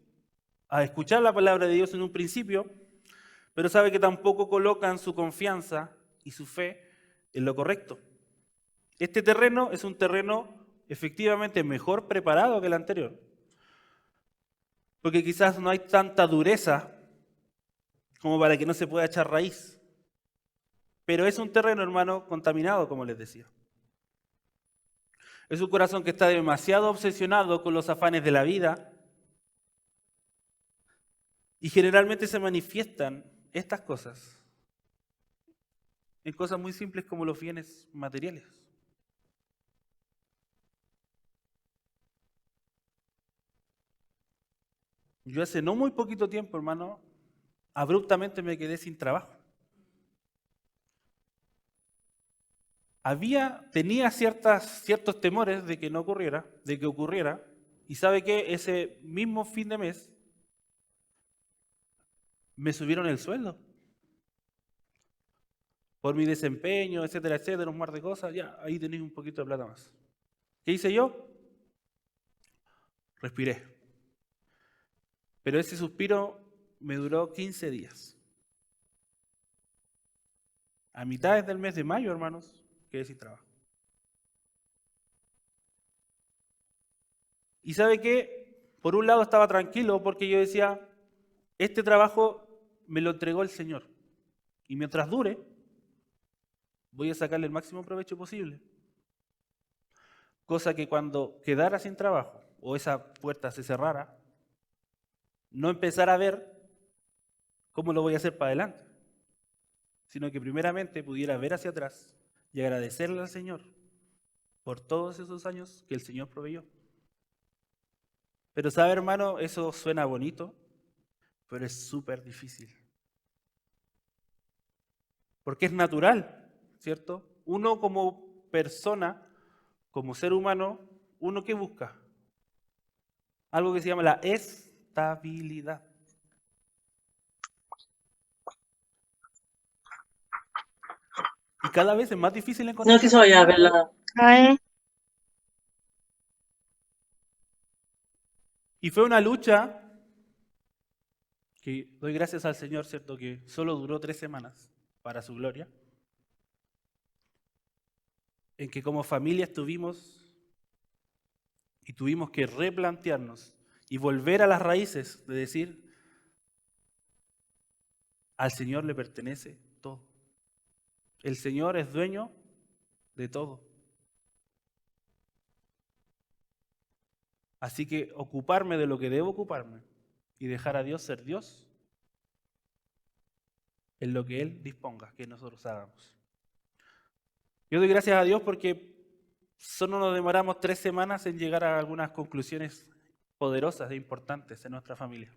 a escuchar la palabra de Dios en un principio, pero sabe que tampoco colocan su confianza y su fe en lo correcto. Este terreno es un terreno efectivamente mejor preparado que el anterior, porque quizás no hay tanta dureza como para que no se pueda echar raíz. Pero es un terreno, hermano, contaminado, como les decía. Es un corazón que está demasiado obsesionado con los afanes de la vida y generalmente se manifiestan estas cosas en cosas muy simples como los bienes materiales. Yo hace no muy poquito tiempo, hermano, abruptamente me quedé sin trabajo. Tenía ciertos temores de que no ocurriera, de que ocurriera, y sabe que ese mismo fin de mes me subieron el sueldo. Por mi desempeño, etcétera, etcétera, un mar de cosas, ya ahí tenéis un poquito de plata más. ¿Qué hice yo? Respiré. Pero ese suspiro me duró 15 días. A mitad del mes de mayo, hermanos, quedé sin trabajo. ¿Y sabe qué? Por un lado estaba tranquilo porque yo decía, este trabajo me lo entregó el Señor. Y mientras dure, voy a sacarle el máximo provecho posible. Cosa que cuando quedara sin trabajo o esa puerta se cerrara, no empezara a ver cómo lo voy a hacer para adelante, sino que primeramente pudiera ver hacia atrás y agradecerle al Señor por todos esos años que el Señor proveyó. Pero sabe, hermano, eso suena bonito, pero es súper difícil. Porque es natural, ¿cierto? Uno como persona, como ser humano, ¿uno qué busca? Algo que se llama la estabilidad. Y cada vez es más difícil encontrar No esa quiso ya estabilidad. verla. Y fue una lucha que doy gracias al Señor, ¿cierto? Que solo duró 3 semanas para su gloria. En que como familia estuvimos y tuvimos que replantearnos y volver a las raíces de decir, al Señor le pertenece todo. El Señor es dueño de todo. Así que ocuparme de lo que debo ocuparme y dejar a Dios ser Dios en lo que Él disponga que nosotros hagamos. Yo doy gracias a Dios porque solo nos demoramos 3 semanas en llegar a algunas conclusiones poderosas e importantes en nuestra familia.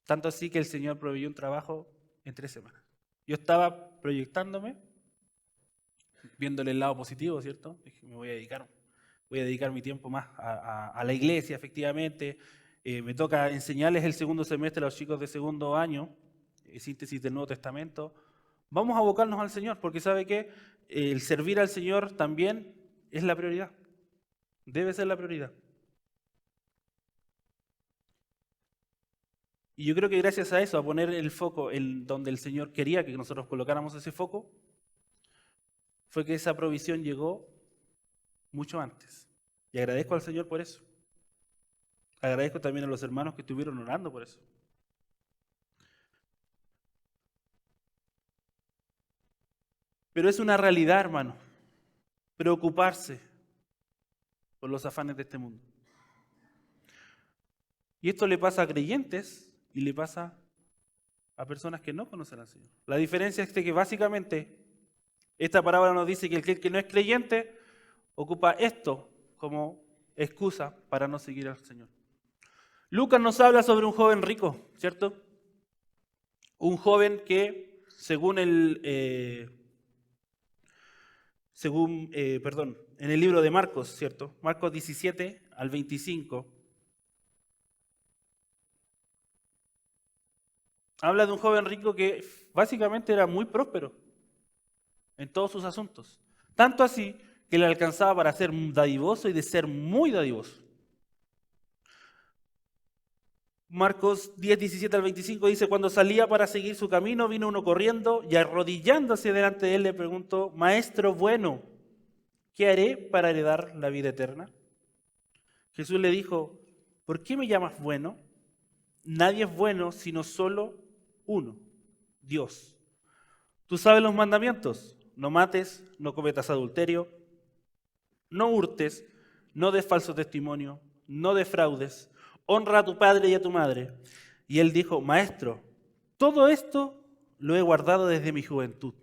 Tanto así que el Señor proveyó un trabajo en 3 semanas. Yo estaba proyectándome, viéndole el lado positivo, ¿cierto? Dije, me voy a dedicar mi tiempo más a la iglesia, efectivamente. Me toca enseñarles el segundo semestre a los chicos de segundo año, síntesis del Nuevo Testamento. Vamos a abocarnos al Señor, porque ¿sabe qué? El servir al Señor también es la prioridad. Debe ser la prioridad. Y yo creo que gracias a eso, a poner el foco en donde el Señor quería que nosotros colocáramos ese foco, fue que esa provisión llegó mucho antes. Y agradezco al Señor por eso. Agradezco también a los hermanos que estuvieron orando por eso. Pero es una realidad, hermano, preocuparse por los afanes de este mundo. Y esto le pasa a creyentes y le pasa a personas que no conocen al Señor. La diferencia es que básicamente esta parábola nos dice que el que no es creyente ocupa esto como excusa para no seguir al Señor. Lucas nos habla sobre un joven rico, ¿cierto? Un joven que, en el libro de Marcos, ¿cierto? Marcos 17 al 25, habla de un joven rico que básicamente era muy próspero en todos sus asuntos. Tanto así que le alcanzaba para ser dadivoso y de ser muy dadivoso. Marcos 10, 17 al 25 dice, cuando salía para seguir su camino, vino uno corriendo y arrodillándose delante de él le preguntó, Maestro bueno, ¿qué haré para heredar la vida eterna? Jesús le dijo, ¿por qué me llamas bueno? Nadie es bueno sino solo uno, Dios. Tú sabes los mandamientos, no mates, no cometas adulterio, no hurtes, no des falso testimonio, no defraudes, honra a tu padre y a tu madre. Y él dijo, Maestro, todo esto lo he guardado desde mi juventud.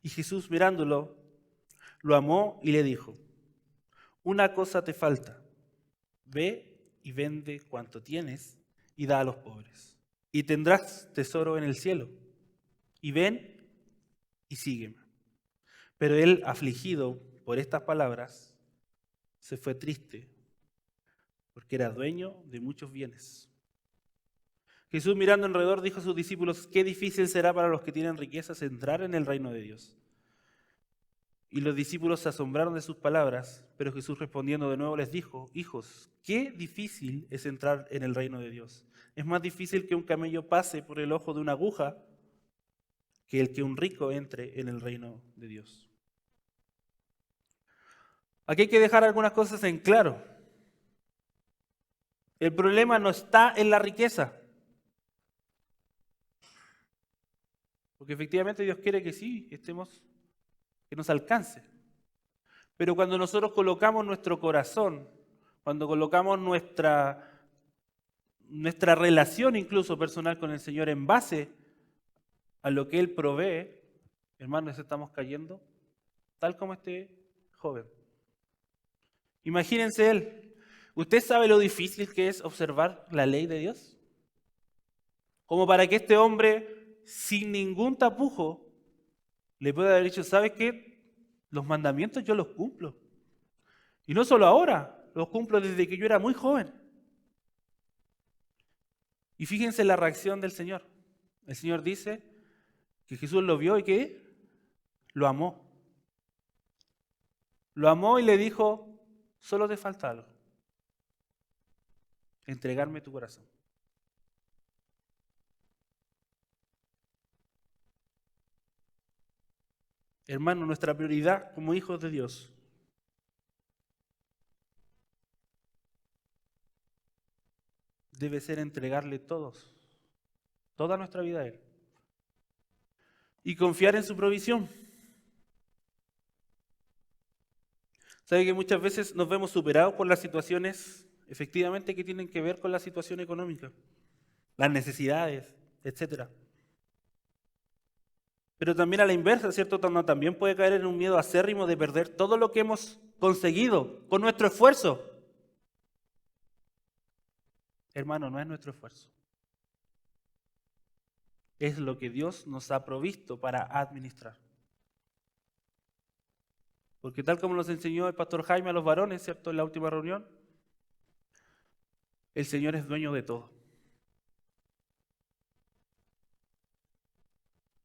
Y Jesús mirándolo, lo amó y le dijo, una cosa te falta, ve y vende cuanto tienes y da a los pobres, y tendrás tesoro en el cielo. Y ven y sígueme. Pero él, afligido por estas palabras, se fue triste, porque era dueño de muchos bienes. Jesús, mirando alrededor, dijo a sus discípulos, qué difícil será para los que tienen riquezas entrar en el reino de Dios. Y los discípulos se asombraron de sus palabras, pero Jesús respondiendo de nuevo les dijo, hijos, qué difícil es entrar en el reino de Dios. Es más difícil que un camello pase por el ojo de una aguja que el que un rico entre en el reino de Dios. Aquí hay que dejar algunas cosas en claro. El problema no está en la riqueza. Porque efectivamente Dios quiere que sí, que nos alcance. Pero cuando nosotros colocamos nuestro corazón, cuando colocamos nuestra relación incluso personal con el Señor en base a lo que Él provee, hermanos, estamos cayendo tal como este joven. Imagínense él. ¿Usted sabe lo difícil que es observar la ley de Dios? Como para que este hombre, sin ningún tapujo, le pueda haber dicho, ¿sabes qué? Los mandamientos yo los cumplo. Y no solo ahora, los cumplo desde que yo era muy joven. Y fíjense la reacción del Señor. El Señor dice que Jesús lo vio y que lo amó. Lo amó y le dijo, solo te falta algo. Entregarme tu corazón. Hermano, nuestra prioridad como hijos de Dios debe ser entregarle toda nuestra vida a Él. Y confiar en su provisión. ¿Sabe que muchas veces nos vemos superados por las situaciones efectivamente que tienen que ver con la situación económica, las necesidades, etcétera? Pero también a la inversa, ¿cierto? También puede caer en un miedo acérrimo de perder todo lo que hemos conseguido con nuestro esfuerzo. Hermano, no es nuestro esfuerzo. Es lo que Dios nos ha provisto para administrar. Porque tal como nos enseñó el pastor Jaime a los varones, ¿cierto? En la última reunión, el Señor es dueño de todo.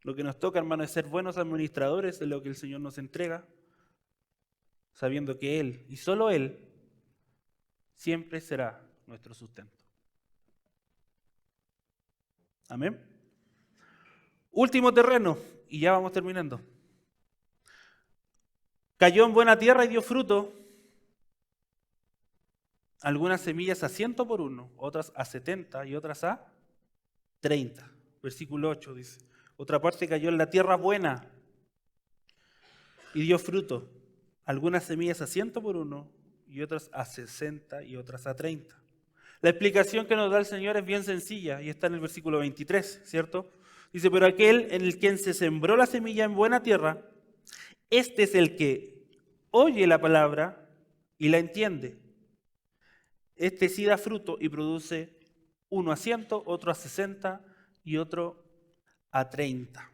Lo que nos toca, hermano, es ser buenos administradores de lo que el Señor nos entrega, sabiendo que Él, y solo Él, siempre será nuestro sustento. Amén. Último terreno, y ya vamos terminando. Cayó en buena tierra y dio fruto. Algunas semillas a 100 por uno, otras a 70 y otras a 30. Versículo 8 dice. Otra parte cayó en la tierra buena y dio fruto. Algunas semillas a 100 por uno y otras a 60 y otras a 30. La explicación que nos da el Señor es bien sencilla y está en el versículo 23, ¿cierto? Dice, pero aquel en el quien se sembró la semilla en buena tierra, este es el que oye la palabra y la entiende. Este sí da fruto y produce uno a 100, otro a 60 y otro a 30.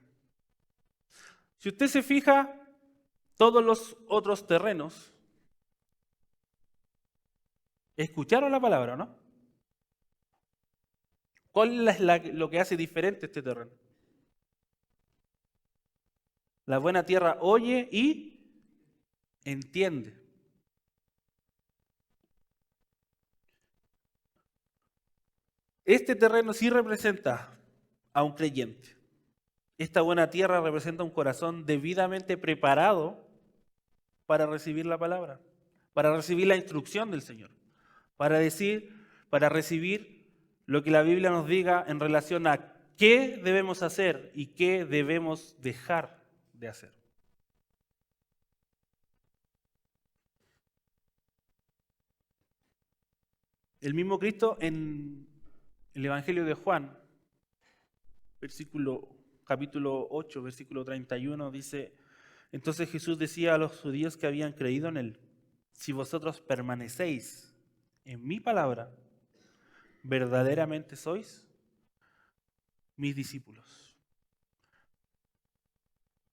Si usted se fija, todos los otros terrenos escucharon la palabra, ¿no? ¿Cuál es lo que hace diferente este terreno? La buena tierra oye y entiende. Este terreno sí representa a un creyente. Esta buena tierra representa un corazón debidamente preparado para recibir la palabra, para recibir la instrucción del Señor, para recibir lo que la Biblia nos diga en relación a qué debemos hacer y qué debemos dejar de hacer. El mismo Cristo en el Evangelio de Juan, capítulo 8, versículo 31, dice, entonces Jesús decía a los judíos que habían creído en él, si vosotros permanecéis en mi palabra, verdaderamente sois mis discípulos.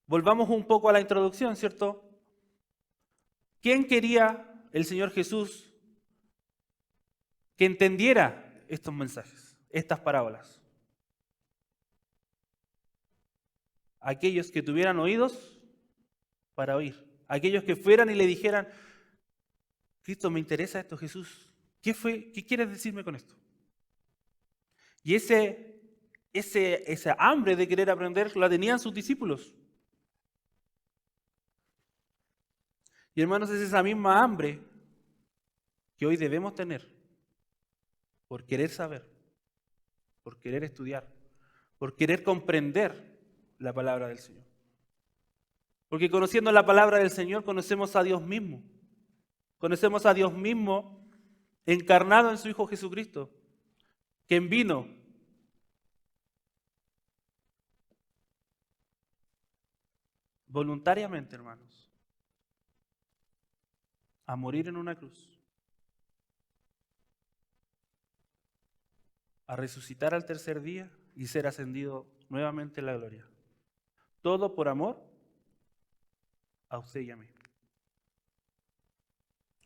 Volvamos un poco a la introducción, ¿cierto? ¿Quién quería el Señor Jesús que entendiera estos mensajes, estas parábolas? Aquellos que tuvieran oídos para oír. Aquellos que fueran y le dijeran, Cristo, me interesa esto, Jesús. ¿Qué quieres decirme con esto? Y esa hambre de querer aprender la tenían sus discípulos. Y hermanos, es esa misma hambre que hoy debemos tener por querer saber, por querer estudiar, por querer comprender la palabra del Señor. Porque conociendo la palabra del Señor conocemos a Dios mismo. Conocemos a Dios mismo encarnado en su Hijo Jesucristo, quien vino voluntariamente, hermanos, a morir en una cruz, a resucitar al tercer día y ser ascendido nuevamente en la gloria. Todo por amor a usted y a mí.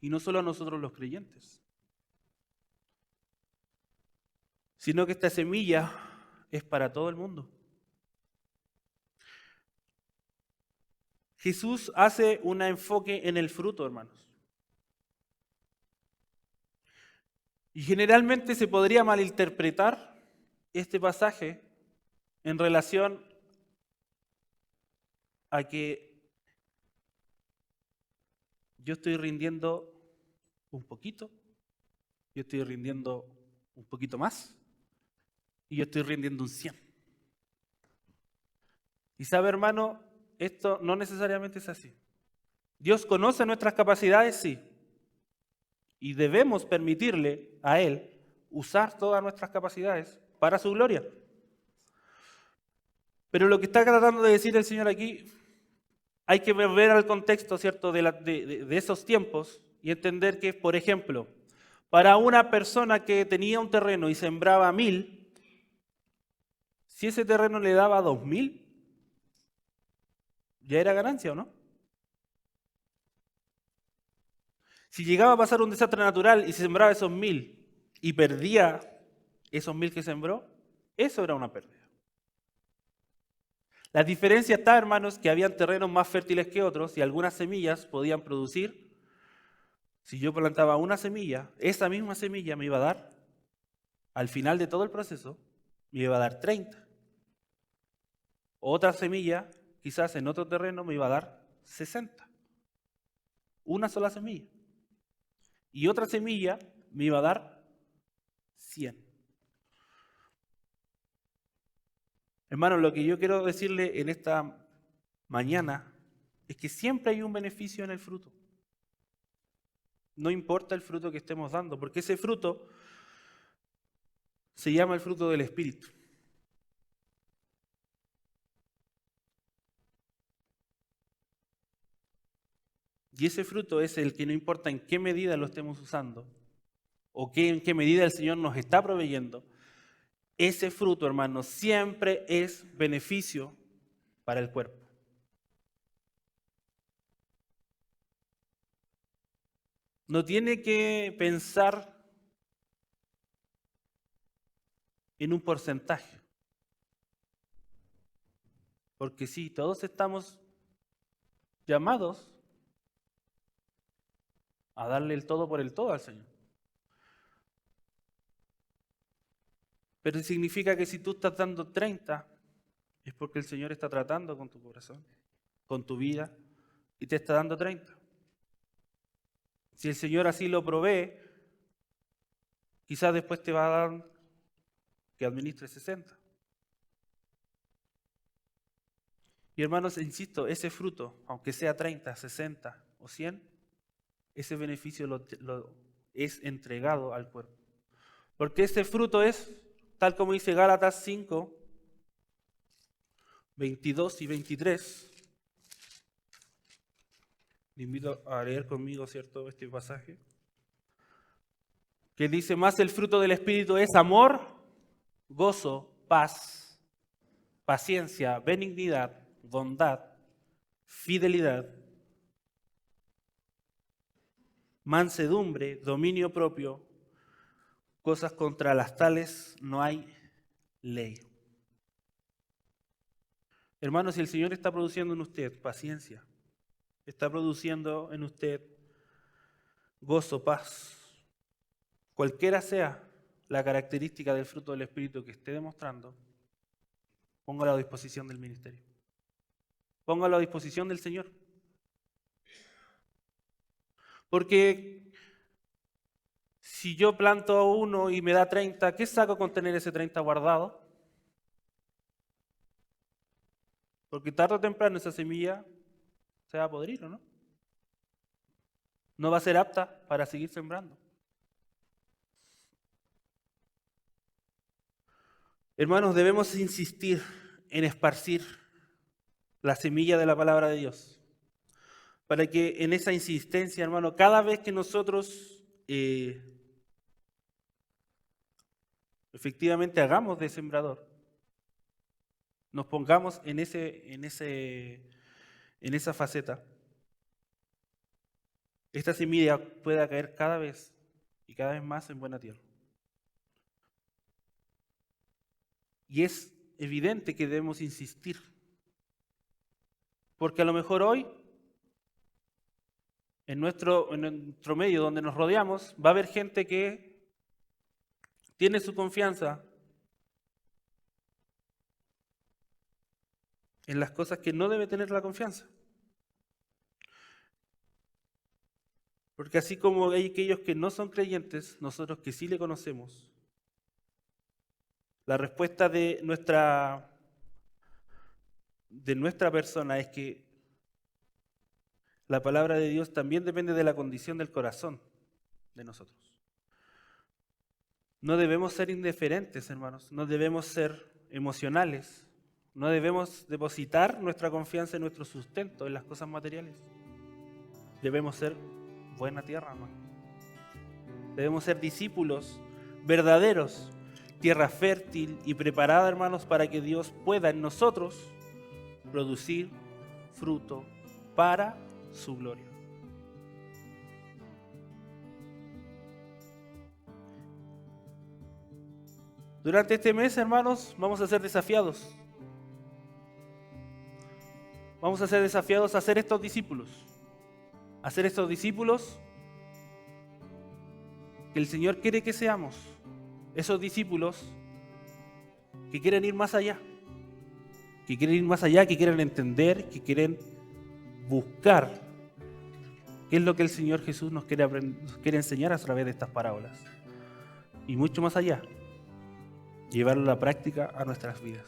Y no solo a nosotros los creyentes, sino que esta semilla es para todo el mundo. Jesús hace un enfoque en el fruto, hermanos. Y generalmente se podría malinterpretar este pasaje en relación a que yo estoy rindiendo un poquito, yo estoy rindiendo un poquito más y yo estoy rindiendo un 100. Y sabe, hermano, esto no necesariamente es así. Dios conoce nuestras capacidades, sí, y debemos permitirle a Él usar todas nuestras capacidades para su gloria. Pero lo que está tratando de decir el Señor aquí, hay que ver al contexto, ¿cierto?, de esos tiempos y entender que, por ejemplo, para una persona que tenía un terreno y sembraba 1000, si ese terreno le daba 2000, ya era ganancia, ¿o no? Si llegaba a pasar un desastre natural y se sembraba esos 1000 y perdía esos 1000 que sembró, eso era una pérdida. La diferencia está, hermanos, que habían terrenos más fértiles que otros y algunas semillas podían producir. Si yo plantaba una semilla, esa misma semilla me iba a dar, al final de todo el proceso, me iba a dar 30. Otra semilla, quizás en otro terreno, me iba a dar 60. Una sola semilla. Y otra semilla me iba a dar 100. Hermanos, lo que yo quiero decirle en esta mañana es que siempre hay un beneficio en el fruto. No importa el fruto que estemos dando, porque ese fruto se llama el fruto del Espíritu. Y ese fruto es el que no importa en qué medida lo estemos usando o en qué medida el Señor nos está proveyendo, ese fruto, hermanos, siempre es beneficio para el cuerpo. No tiene que pensar en un porcentaje, porque sí, todos estamos llamados a darle el todo por el todo al Señor. Pero significa que si tú estás dando 30, es porque el Señor está tratando con tu corazón, con tu vida, y te está dando 30. Si el Señor así lo provee, quizás después te va a dar que administre 60. Y hermanos, insisto, ese fruto, aunque sea 30, 60 o 100, ese beneficio lo es entregado al cuerpo. Porque ese fruto es, tal como dice Gálatas 5, 22 y 23. Le invito a leer conmigo, ¿cierto?, este pasaje. Que dice, más el fruto del Espíritu es amor, gozo, paz, paciencia, benignidad, bondad, fidelidad, mansedumbre, dominio propio. Cosas contra las tales no hay ley. Hermanos, si el Señor está produciendo en usted paciencia, está produciendo en usted gozo, paz, cualquiera sea la característica del fruto del Espíritu que esté demostrando, póngalo a disposición del ministerio. Póngalo a disposición del Señor. Porque si yo planto uno y me da 30, ¿qué saco con tener ese 30 guardado? Porque tarde o temprano esa semilla se va a podrir, ¿o no? No va a ser apta para seguir sembrando. Hermanos, debemos insistir en esparcir la semilla de la palabra de Dios. Para que en esa insistencia, hermano, cada vez que nosotros efectivamente hagamos de sembrador, nos pongamos en esa faceta, esta semilla pueda caer cada vez y cada vez más en buena tierra. Y es evidente que debemos insistir, porque a lo mejor hoy, en nuestro medio donde nos rodeamos, va a haber gente que tiene su confianza en las cosas que no debe tener la confianza. Porque así como hay aquellos que no son creyentes, nosotros que sí le conocemos, la respuesta de nuestra persona es que la palabra de Dios también depende de la condición del corazón de nosotros. No debemos ser indiferentes, hermanos, no debemos ser emocionales, No debemos depositar nuestra confianza en nuestro sustento, en las cosas materiales. Debemos ser buena tierra, hermano. Debemos ser discípulos verdaderos, tierra fértil y preparada, hermanos, para que Dios pueda en nosotros producir fruto para su gloria. Durante este mes, hermanos, vamos a ser desafiados. Vamos a ser desafiados a ser estos discípulos. A ser estos discípulos que el Señor quiere que seamos. Esos discípulos que quieren ir más allá. Que quieren ir más allá, que quieren entender, que quieren buscar qué es lo que el Señor Jesús nos quiere enseñar a través de estas parábolas. Y mucho más allá. Llevarlo a la práctica a nuestras vidas.